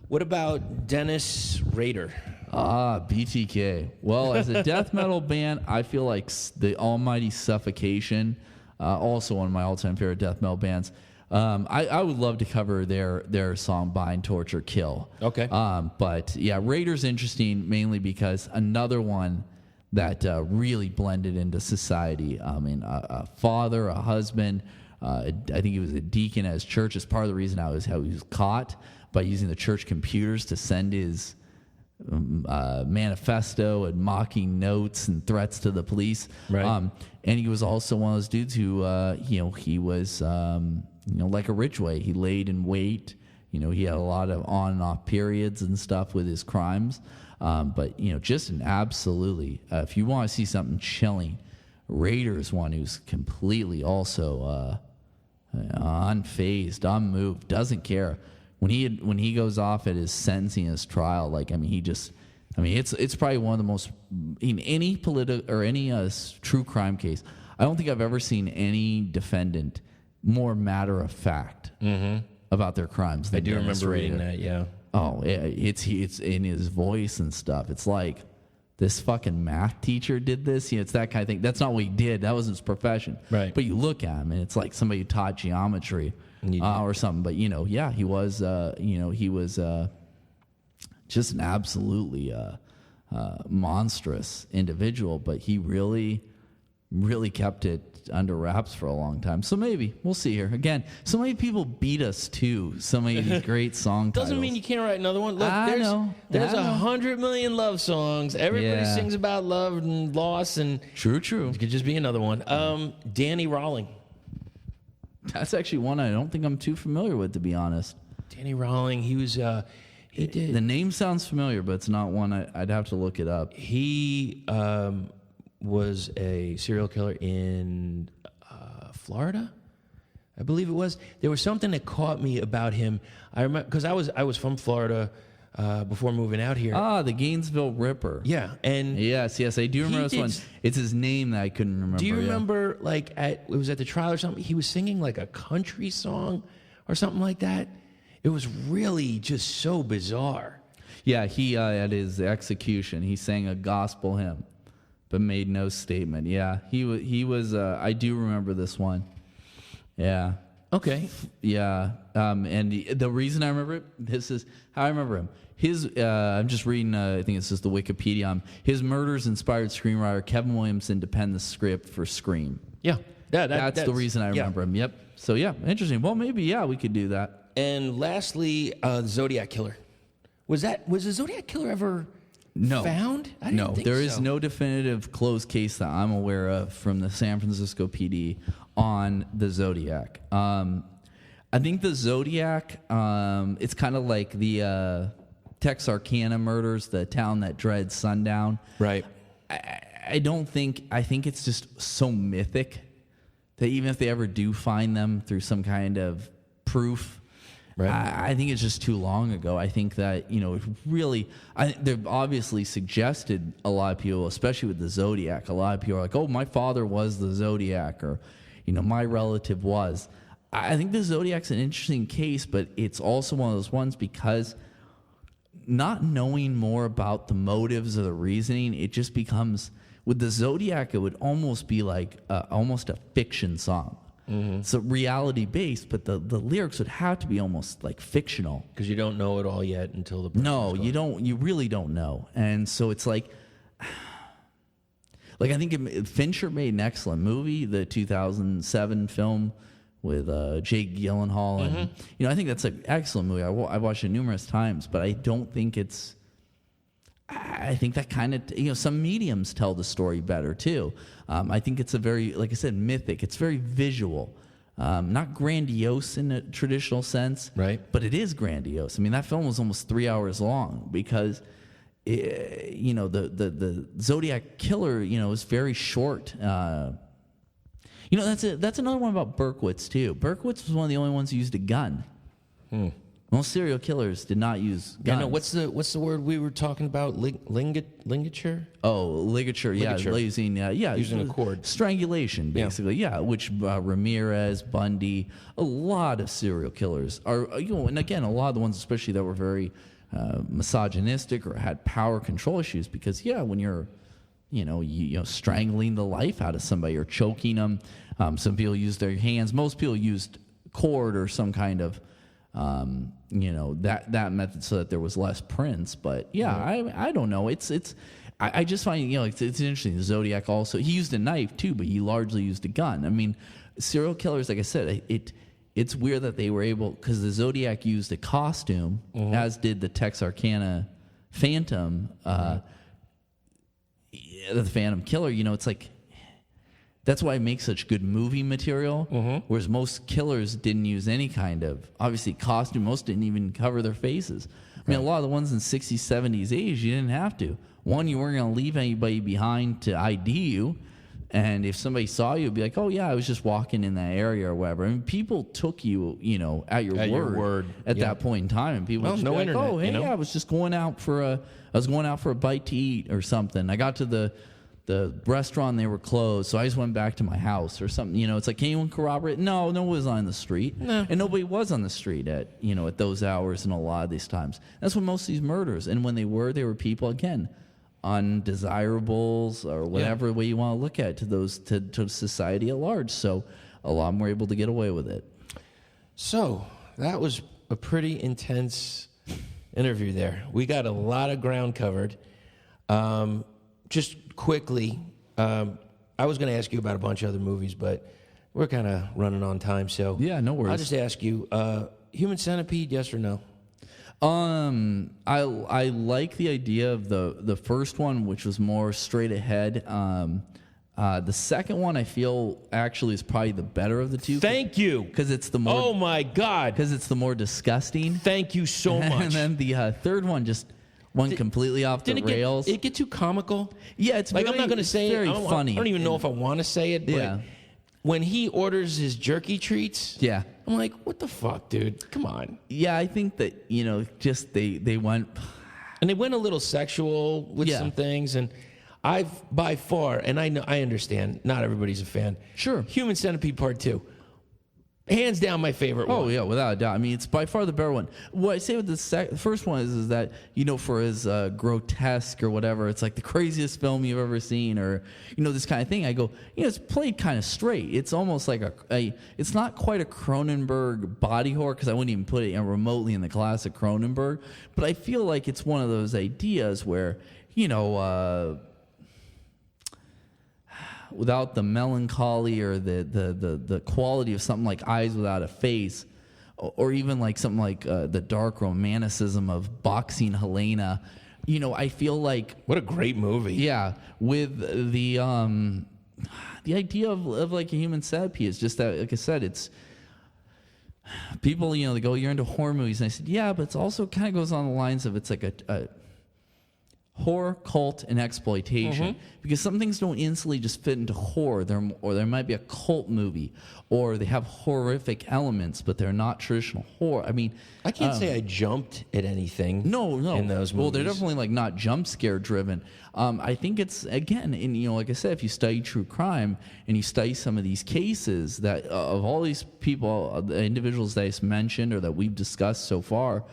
what about Dennis Rader? BTK. Well, as a death metal band, I feel like the almighty Suffocation, also one of my all-time favorite death metal bands. I would love to cover their song Bind, Torture, Kill. Okay. But yeah, Raiders interesting mainly because another one that really blended into society. I mean, a father, a husband. I think he was a deacon at his church. It's part of the reason how he was caught by using the church computers to send his manifesto and mocking notes and threats to the police. Right. And he was also one of those dudes who, he was, like a Ridgway. He laid in wait. He had a lot of on and off periods and stuff with his crimes. But, just an absolutely, if you want to see something chilling, Raiders one who's completely also unfazed, unmoved, doesn't care. When he goes off at his sentencing, his trial, it's probably one of the most, in any political or any true crime case, I don't think I've ever seen any defendant more matter of fact about their crimes than I do Dennis remember Rader. reading that, yeah. Oh, it's in his voice and stuff. It's like, this fucking math teacher did this. It's that kind of thing. That's not what he did. That wasn't his profession. Right. But you look at him, and it's like somebody who taught geometry or something. But, he was, he was just an absolutely monstrous individual. But he really, really kept it under wraps for a long time. So maybe we'll see here. Again, so many people beat us to so many of these great song titles. Doesn't mean you can't write another one. Look, I know. There's 100 million love songs. Everybody sings about love and loss, and True. it could just be another one. Danny Rawling. That's actually one I don't think I'm too familiar with, to be honest. Danny Rawling. He was. He did. The name sounds familiar, but it's not one I'd have to look it up. He was a serial killer in Florida, I believe it was. There was something that caught me about him. I remember because I was from Florida before moving out here. The Gainesville Ripper. Yeah, and Yes, I do remember this one. It's his name that I couldn't remember. do you remember it was at the trial or something? He was singing like a country song or something like that. It was really just so bizarre. Yeah, he at his execution, he sang a gospel hymn, but made no statement. Yeah, he was. I do remember this one. Yeah. Okay. Yeah. And the reason I remember it, this is how I remember him. His, I'm just reading, I think it's just the Wikipedia. His murders inspired screenwriter Kevin Williamson to pen the script for Scream. Yeah. That's the reason I remember him. Yep. So yeah, interesting. Well, maybe we could do that. And lastly, the Zodiac Killer. Was the Zodiac Killer ever found? I didn't think there so. is no definitive closed case that I'm aware of from the San Francisco PD on the Zodiac. I think the Zodiac, it's kind of like the Texarkana murders, the town that dreads sundown. Right. I think it's just so mythic that even if they ever do find them through some kind of proof, right. I think it's just too long ago. I think that, really, they've obviously suggested a lot of people, especially with the Zodiac. A lot of people are like, oh, my father was the Zodiac, or, my relative was. I think the Zodiac's an interesting case, but it's also one of those ones because not knowing more about the motives or the reasoning, it just becomes, with the Zodiac, it would almost be like almost a fiction song. Mm-hmm. So reality based, but the lyrics would have to be almost like fictional because you don't know it all yet until the you don't. You really don't know, and so it's like I think Fincher made an excellent movie, the 2007 film Jake Gyllenhaal, and I think that's an excellent movie. I've watched it numerous times, but I don't think it's. I think that kind of some mediums tell the story better too. I think it's a very, like I said, mythic. It's very visual, not grandiose in a traditional sense, right? But it is grandiose. I mean, that film was almost 3 hours long because. The Zodiac Killer, is very short. That's another one about Berkowitz too. Berkowitz was one of the only ones who used a gun. Most serial killers did not use guns. Yeah, no, what's the word we were talking about? Ligature? Oh, ligature. Yeah, using a cord. Strangulation, basically. Yeah, which Ramirez, Bundy, a lot of serial killers are. And again, a lot of the ones, especially that were very misogynistic or had power control issues, because when you're strangling the life out of somebody or choking them, some people use their hands. Most people used cord or some kind of that method so that there was less prints. But I don't know. I just find it's interesting. The Zodiac also, he used a knife too, but he largely used a gun. I mean, serial killers, like I said, it's weird that they were able, because the Zodiac used a costume, as did the Texarkana Phantom, the Phantom Killer. It's like, that's why it makes such good movie material, whereas most killers didn't use any kind of, obviously, costume. Most didn't even cover their faces. I mean, a lot of the ones in 60s, 70s, 80s, you didn't have to. One, you weren't going to leave anybody behind to ID you. And if somebody saw you, it'd be like, oh, yeah, I was just walking in that area or whatever. I mean, people took you, at your word at that point in time. And people would just be like, internet, oh, hey, I was just going out for a bite to eat or something. I got to the restaurant, they were closed, so I just went back to my house or something. It's like, can anyone corroborate? No one was on the street. No. And nobody was on the street at those hours and a lot of these times. That's when most of these murders, and when they were people, again, undesirables or whatever way you want to look at it, to society at large. So a lot more able to get away with it. So that was a pretty intense interview there. We got a lot of ground covered. Just quickly, I was going to ask you about a bunch of other movies, but we're kind of running on time. So yeah, no worries. I'll just ask you, Human Centipede, yes or no? I like the idea of the first one, which was more straight ahead. The second one, I feel, actually is probably the better of the two. Thank you. Because it's the more... Oh, my God. Because it's the more disgusting. Thank you so much. And then the third one just went completely off the rails. Did it get too comical? Yeah, it's like, very, I'm not going to say very it. funny. I don't even know if I want to say it, but when he orders his jerky treats... Yeah. I'm like, what the fuck, dude? Come on. Yeah, I think that, just they went... And they went a little sexual with some things, and I've, by far, and I understand, not everybody's a fan. Sure. Human Centipede Part 2. Hands down my favorite one. Oh, yeah, without a doubt. I mean, it's by far the better one. What I say with the first one is that, for his grotesque or whatever, it's like the craziest film you've ever seen, or, this kind of thing. I go, it's played kind of straight. It's almost like it's not quite a Cronenberg body horror, because I wouldn't even put it remotely in the classic Cronenberg, but I feel like it's one of those ideas where, without the melancholy or the quality of something like Eyes Without a Face, or even like something like the dark romanticism of Boxing Helena, I feel like... What a great movie. Yeah, with the idea of like a Human Centipede is just that, like I said, it's... People, they go, you're into horror movies, and I said, yeah, but it's also kind of goes on the lines of, it's like a horror, cult, and exploitation. Because some things don't instantly just fit into horror. Or there might be a cult movie, or they have horrific elements, but they're not traditional horror. I mean, I can't say I jumped at anything. No. In those movies. Well, they're definitely like not jump scare driven. I think it's, again, like I said, if you study true crime and you study some of these cases that of all these people, the individuals that I just mentioned or that we've discussed so far.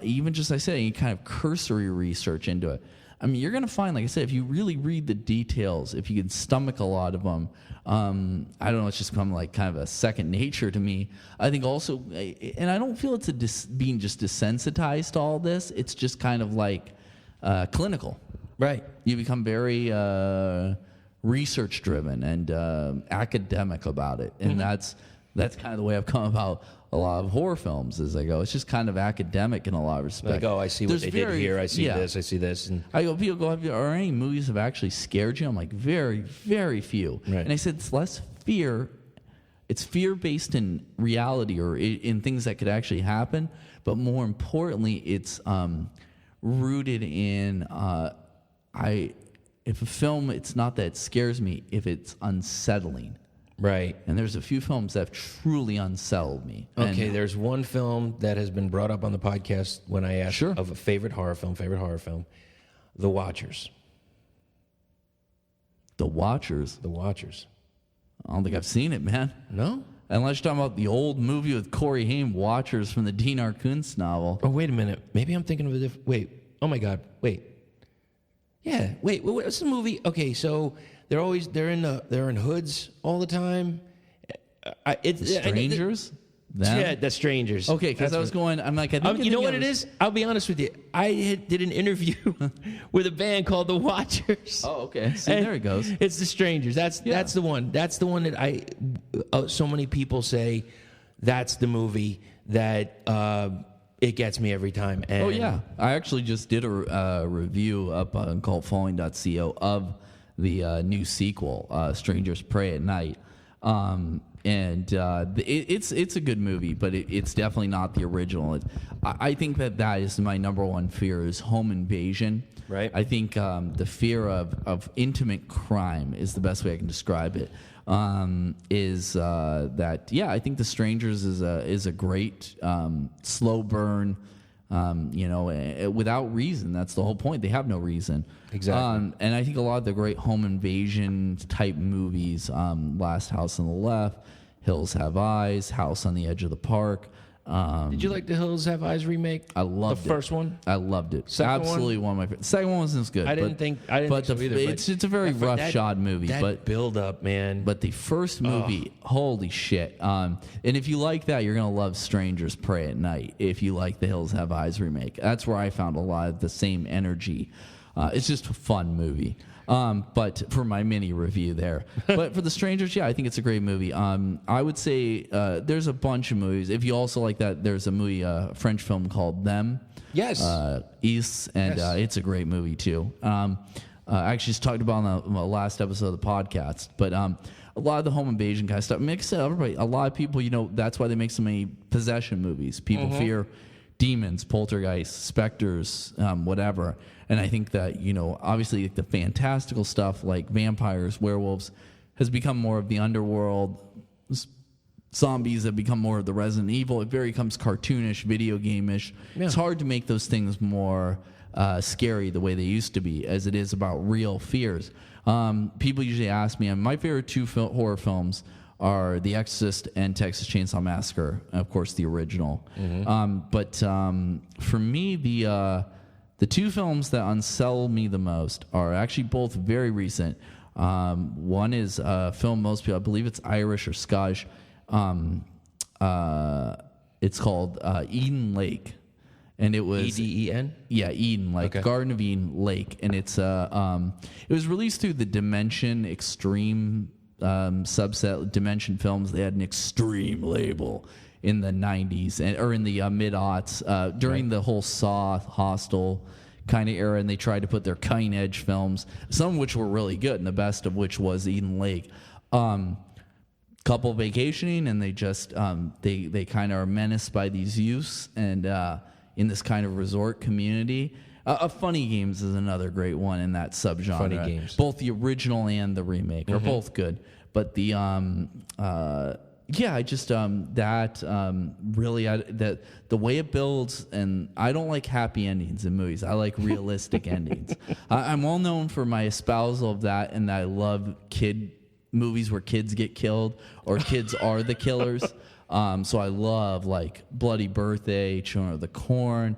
Even just, I said, any kind of cursory research into it. I mean, you're going to find, like I said, if you really read the details, if you can stomach a lot of them, I don't know, it's just become like kind of a second nature to me. I think also, and I don't feel it's being just desensitized to all this. It's just kind of like clinical. Right. You become very research driven and academic about it. And that's that's kind of the way I've come about a lot of horror films. Is I go, it's just kind of academic in a lot of respects. Like, oh, I see what they did here. I see this. I see this. And I go, people go, are any movies have actually scared you? I'm like, very, very few. Right. And I said, it's less fear. It's fear based in reality or in things that could actually happen. But more importantly, it's rooted in if a film, it's not that it scares me, if it's unsettling. right. And there's a few films that have truly unsettled me. Okay, And there's one film that has been brought up on the podcast when I asked Sure. of a favorite horror film, The Watchers. The Watchers. The Watchers. I don't think I've seen it, man. No? Unless you're talking about the old movie with Corey Haim, Watchers from the Dinar Kunz novel. Oh, wait a minute. Maybe I'm thinking of a different... Wait. Oh, my God. Wait. Yeah. Wait. What's the movie? Okay, so they're in hoods all the time. Strangers? Them? Yeah, The Strangers. Okay, because I was going, I'm like, I think you know what it it is? I'll be honest with you. I did an interview with a band called The Watchers. Oh, okay. See, And there it goes. It's The Strangers. That's the one. That's the one that so many people say that's the movie that it gets me every time. And Oh, yeah. I actually just did a review up on cultfollowing.co of the new sequel, Strangers Pray at Night. It's a good movie, but it's definitely not the original. I think that is my number one fear is home invasion. Right. I think the fear of intimate crime is the best way I can describe it. I think The Strangers is a great slow burn. Without reason. That's the whole point. They have no reason. Exactly. And I think a lot of the great home invasion type movies, Last House on the Left, Hills Have Eyes, House on the Edge of the Park. Did you like the Hills Have Eyes remake? I loved the first one. I loved it. Second Absolutely one of my favorites. The second one wasn't as good. I didn't think so either. It's a very roughshod movie. That build up, man. But the first movie, holy shit. And if you like that, you're going to love Strangers Pray at Night. If you like the Hills Have Eyes remake. That's where I found a lot of the same energy. It's just a fun movie. But for my mini review there. But for The Strangers, yeah, I think it's a great movie. I would say there's a bunch of movies. If you also like that, there's a movie, a French film called Them. Yes. East, and Yes. it's a great movie too. I actually just talked about on the last episode of the podcast, but a lot of the home invasion kind of stuff. Mix it up, everybody. A lot of people, that's why they make so many possession movies. People fear demons, poltergeists, specters, whatever. And I think that, obviously the fantastical stuff like vampires, werewolves has become more of the underworld. Zombies have become more of the Resident Evil. It very becomes cartoonish, video game-ish. Yeah. It's hard to make those things more scary the way they used to be, as it is about real fears. People usually ask me, and my favorite two horror films are The Exorcist and Texas Chainsaw Massacre, and of course the original. But for me, the two films that unsettle me the most are actually both very recent. One is a film most people, I believe it's Irish or Scottish. It's called Eden Lake, and it was EDEN. Yeah, Eden, like Okay. Garden of Eden Lake, and it was released through the Dimension Extreme subset Dimension Films. They had an Extreme label in the 90s or in the mid-aughts during the whole Saw, Hostel kind of era, and they tried to put their cutting-edge films, some of which were really good, and the best of which was Eden Lake. Couple vacationing, and they just they kind of are menaced by these youths, and in this kind of resort community. Funny Games is another great one in that subgenre. Funny Games. Both the original and the remake are both good, but the the way it builds, and I don't like happy endings in movies. I like realistic endings. I'm well known for my espousal of that, and I love movies where kids get killed or kids are the killers. So I love like Bloody Birthday, Children of the Corn,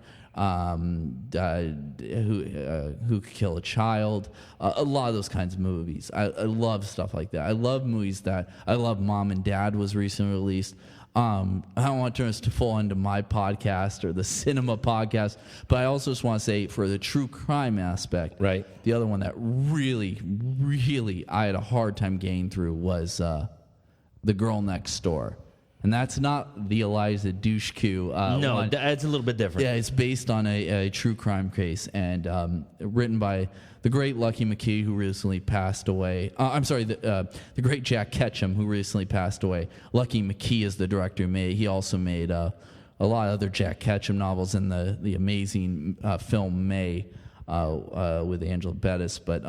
Who Could Kill a Child, a lot of those kinds of movies. I love stuff like that. I love movies I love Mom and Dad was recently released. I don't want to turn this to full into my podcast or the cinema podcast, but I also just want to say for the true crime aspect, Right. the other one that really, really I had a hard time getting through was The Girl Next Door. And that's not the Eliza Dushku No, one. it's a little bit different. Yeah, it's based on a true crime case and written by the great Lucky McKee, who recently passed away. The great Jack Ketchum, who recently passed away. Lucky McKee is the director who made. He also made a lot of other Jack Ketchum novels and the amazing film May with Angela Bettis. But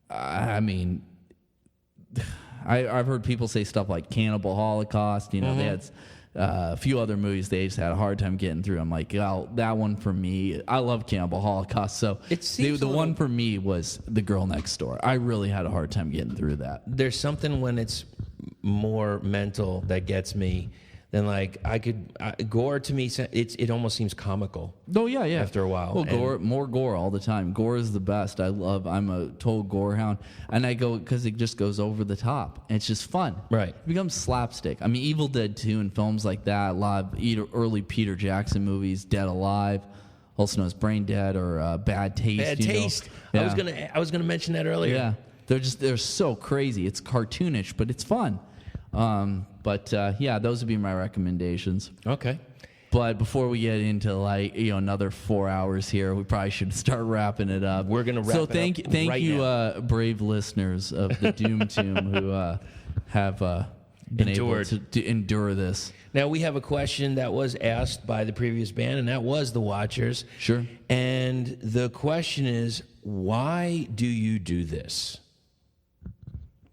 I mean, I've heard people say stuff like Cannibal Holocaust. You know, they had a few other movies they just had a hard time getting through. I'm like, oh, that one for me. I love Cannibal Holocaust. So the one for me was The Girl Next Door. I really had a hard time getting through that. There's something when it's more mental that gets me than like gore to me. It almost seems comical. Oh yeah. After a while, well, more gore all the time. Gore is the best. I'm a total gore hound, and I go because it just goes over the top. And it's just fun. Right. It becomes slapstick. I mean, Evil Dead 2 and films like that. A lot of early Peter Jackson movies, Dead Alive, also known as Brain Dead or Bad Taste. Bad Taste. Yeah. I was gonna mention that earlier. Yeah, they're so crazy. It's cartoonish, but it's fun. Those would be my recommendations. Okay. But before we get into another 4 hours here, we probably should start wrapping it up. We're gonna wrap it up. Thank you, brave listeners of the Doom Tomb who have been able to endure this. Now we have a question that was asked by the previous band, and that was the Watchers. Sure. And the question is, why do you do this?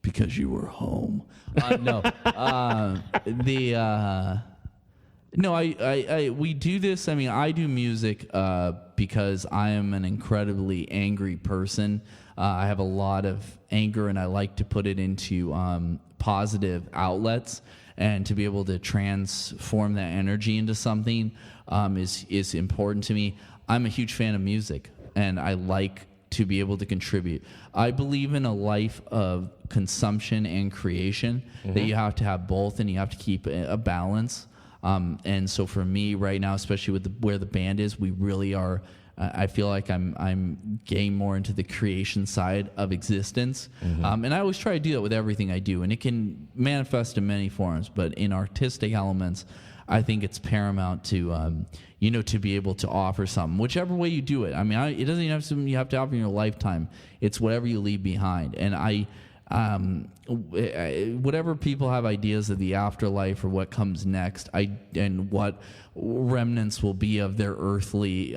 Because you were home. We do this. I mean, I do music because I am an incredibly angry person. I have a lot of anger, and I like to put it into positive outlets. And to be able to transform that energy into something is important to me. I'm a huge fan of music, and I like to be able to contribute. I believe in a life of consumption and creation, that you have to have both, and you have to keep a balance. And so for me right now, especially with where the band is, we really are. I feel like I'm getting more into the creation side of existence, and I always try to do that with everything I do, and it can manifest in many forms. But in artistic elements, I think it's paramount to to be able to offer something, whichever way you do it. I mean, it doesn't even have something you have to offer in your lifetime. It's whatever you leave behind, and whatever people have ideas of the afterlife or what comes next, and what remnants will be of their earthly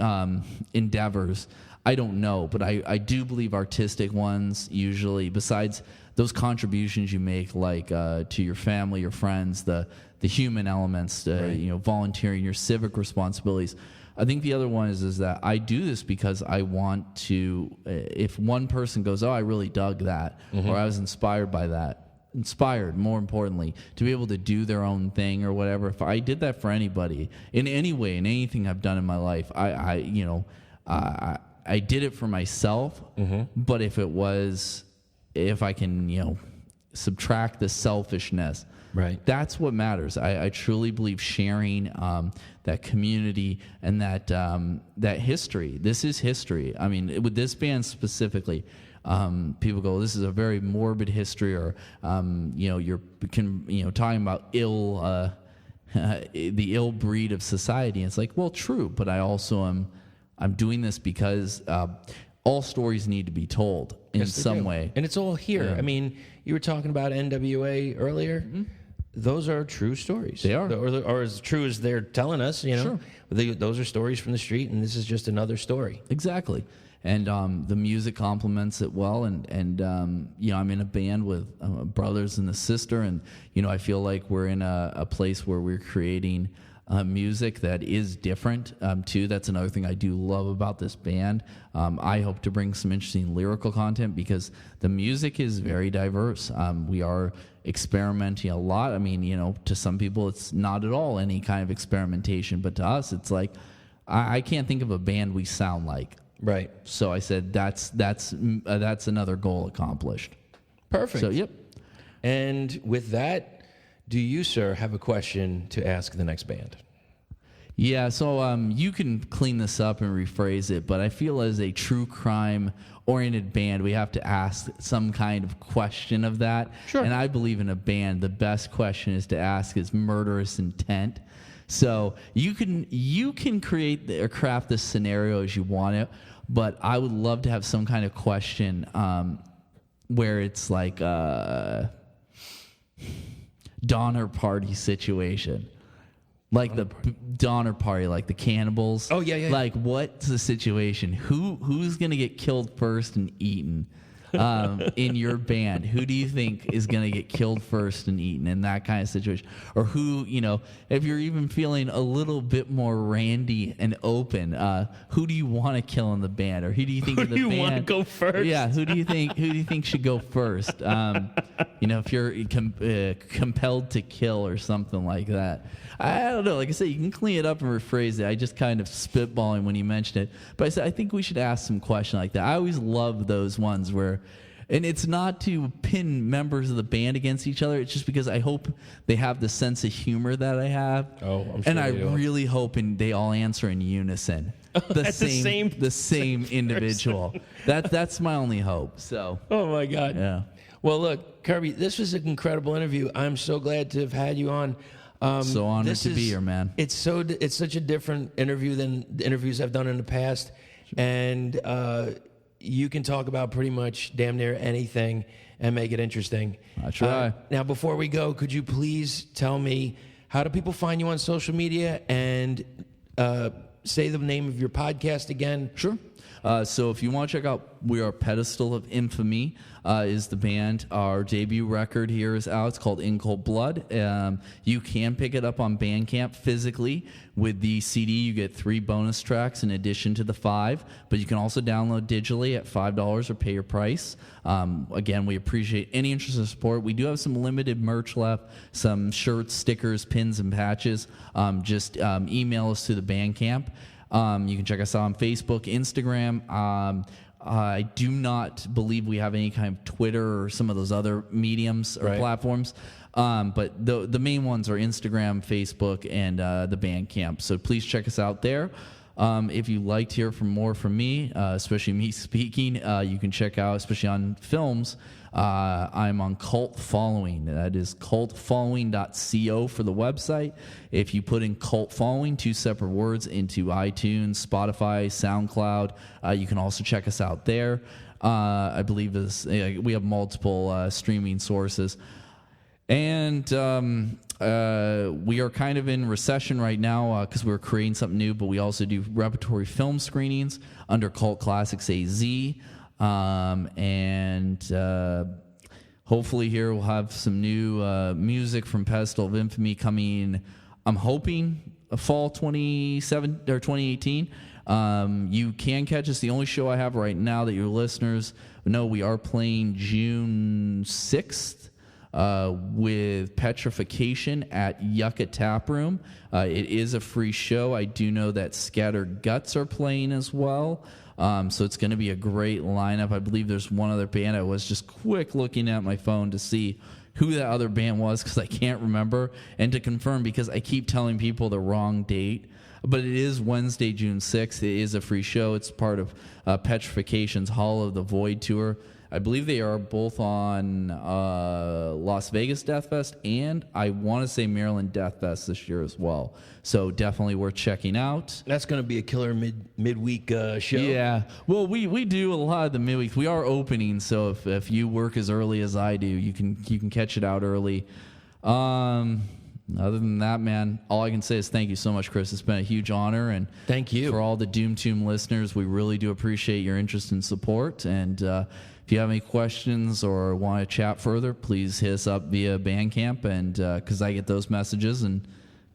endeavors, I don't know, but I do believe artistic ones usually, besides those contributions you make, like to your family, your friends, the human elements, volunteering, your civic responsibilities. I think the other one is that I do this because I want to, if one person goes, oh, I really dug that, or I was inspired by that, more importantly, to be able to do their own thing or whatever. If I did that for anybody, in any way, in anything I've done in my life, I did it for myself, but if I can, subtract the selfishness, right, that's what matters. I truly believe sharing that community and that history. This is history. I mean, with this band specifically, people go, this is a very morbid history, or you're talking about the ill breed of society. And it's like, well, true, but I also I'm doing this because all stories need to be told in some way. And it's all here. Yeah. I mean, you were talking about NWA earlier. Those are true stories. They are. Or as true as they're telling us, Sure. Those are stories from the street, and this is just another story. Exactly. And the music complements it well. And I'm in a band with brothers and a sister, and, I feel like we're in a place where we're creating music that is different, too. That's another thing I do love about this band. I hope to bring some interesting lyrical content because the music is very diverse. We are experimenting a lot. I mean, to some people it's not at all any kind of experimentation, but to us it's like, I can't think of a band we sound like. Right. So I said that's another goal accomplished. Perfect. So, yep. And with that, do you, sir, have a question to ask the next band? Yeah, so you can clean this up and rephrase it, but I feel as a true crime oriented band, we have to ask some kind of question of that. Sure. And I believe in a band, the best question is to ask is murderous intent. So you can create or craft the scenario as you want it, but I would love to have some kind of question where it's like a Donner Party situation. Like the Donner Party, like the cannibals. Oh, yeah. Like, what's the situation? Who's gonna get killed first and eaten in your band? Who do you think is gonna get killed first and eaten in that kind of situation? Or who, if you're even feeling a little bit more randy and open, who do you want to kill in the band? Or who do you think in the band? You want to go first? Yeah, who do you think should go first? If you're compelled to kill or something like that. I don't know. Like I said, you can clean it up and rephrase it. I just kind of spitballing when you mentioned it. But I said, I think we should ask some question like that. I always love those ones where, and it's not to pin members of the band against each other. It's just because I hope they have the sense of humor that I have. Oh, I'm sure and I they do. really hope they all answer in unison. The same individual. That's my only hope. So. Oh my God. Yeah. Well, look, Kirby, this was an incredible interview. I'm so glad to have had you on. So honored to be here, man. It's such a different interview than the interviews I've done in the past, and you can talk about pretty much damn near anything and make it interesting. I try. Now, before we go, could you please tell me how do people find you on social media and say the name of your podcast again? Sure. So if you want to check out, we are Pedestal of Infamy is the band. Our debut record here is out. It's called In Cold Blood. You can pick it up on Bandcamp physically. With the CD, you get 3 bonus tracks in addition to the 5. But you can also download digitally at $5 or pay your price. Again, we appreciate any interest and support. We do have some limited merch left, some shirts, stickers, pins, and patches. Just email us to the Bandcamp. You can check us out on Facebook, Instagram. I do not believe we have any kind of Twitter or some of those other mediums or platforms. But the main ones are Instagram, Facebook, and the Bandcamp. So please check us out there. If you'd like to hear more from me, especially me speaking, you can check out, especially on films, I'm on Cult Following. That is cultfollowing.co for the website. If you put in Cult Following, 2 separate words, into iTunes, Spotify, SoundCloud, you can also check us out there. I believe we have multiple streaming sources. And we are kind of in recession right now because we're creating something new, but we also do repertory film screenings under Cult Classics AZ. Hopefully here we'll have some new music from Pedestal of Infamy coming, I'm hoping, fall 2018. You can catch us. The only show I have right now that your listeners know, we are playing June 6th. With Petrification at Yucca Tap Room. It is a free show. I do know that Scattered Guts are playing as well. So it's going to be a great lineup. I believe there's one other band. I was just quick looking at my phone to see who that other band was because I can't remember. And to confirm, because I keep telling people the wrong date. But it is Wednesday, June 6th. It is a free show. It's part of Petrification's Hall of the Void tour. I believe they are both on Las Vegas Death Fest and I want to say Maryland Death Fest this year as well. So definitely worth checking out. That's going to be a killer midweek show. Yeah. Well, we do a lot of the midweek. We are opening, so if you work as early as I do, you can catch it out early. Other than that, man, all I can say is thank you so much, Chris. It's been a huge honor, and thank you for all the Doom Tomb listeners. We really do appreciate your interest and support. And if you have any questions or want to chat further, please hit us up via Bandcamp, and because I get those messages, and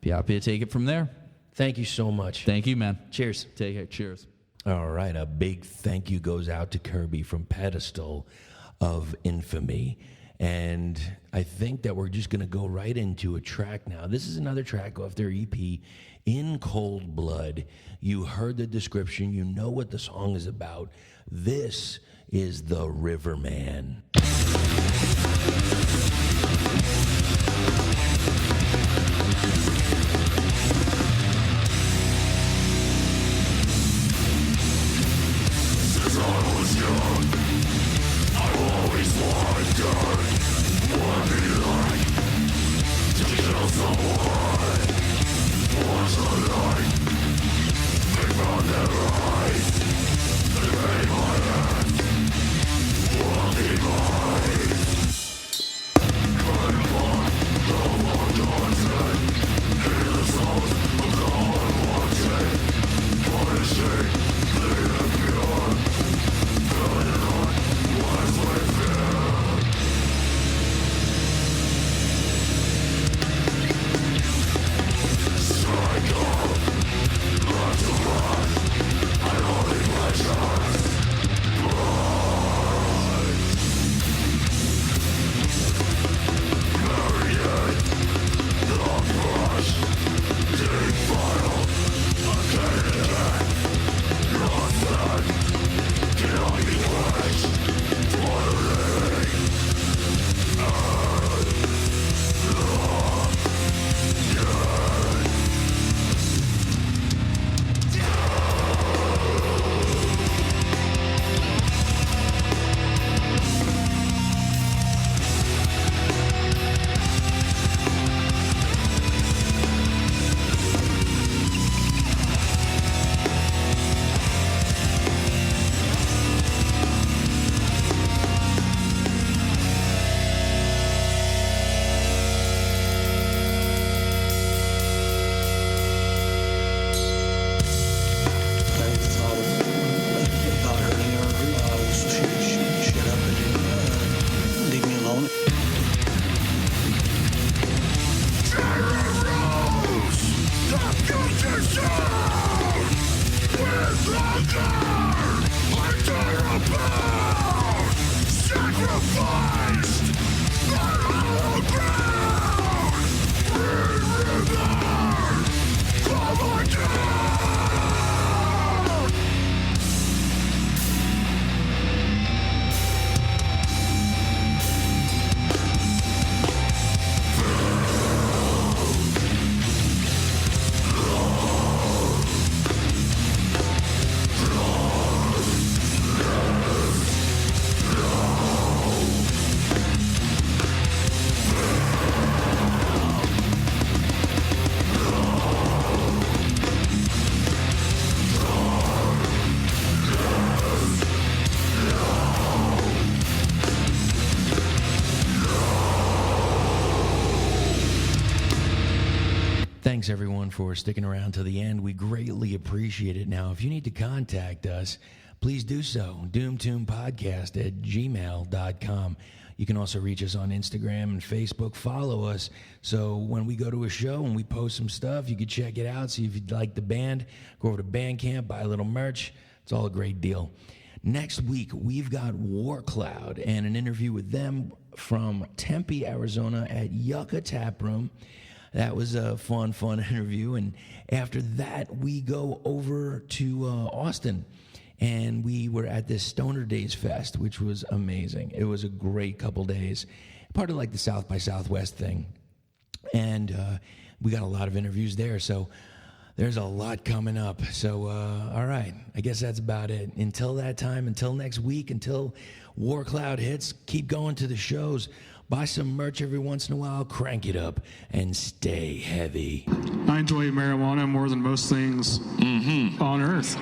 be happy to take it from there. Thank you so much. Thank you, man. Cheers. Take care. Cheers. All right, a big thank you goes out to Kirby from Pedestal of Infamy. And I think that we're just going to go right into a track now. This is another track off their EP, In Cold Blood. You heard the description. You know what the song is about. This is The Riverman. Since I was Thanks, everyone, for sticking around to the end. We greatly appreciate it. Now, if you need to contact us, please do so. doomtombpodcast@gmail.com. You can also reach us on Instagram and Facebook. Follow us. So when we go to a show and we post some stuff, you can check it out. See if you like the band. Go over to Bandcamp, buy a little merch. It's all a great deal. Next week, we've got Warcloud and an interview with them from Tempe, Arizona at Yucca Tap Room. That was a fun interview. And after that, we go over to Austin. And we were at this Stoner Days Fest, which was amazing. It was a great couple days. Part of like the South by Southwest thing. And we got a lot of interviews there. So there's a lot coming up. So, all right. I guess that's about it. Until that time, until next week, until Warcloud hits, keep going to the shows. Buy some merch every once in a while, crank it up, and stay heavy. I enjoy marijuana more than most things on Earth.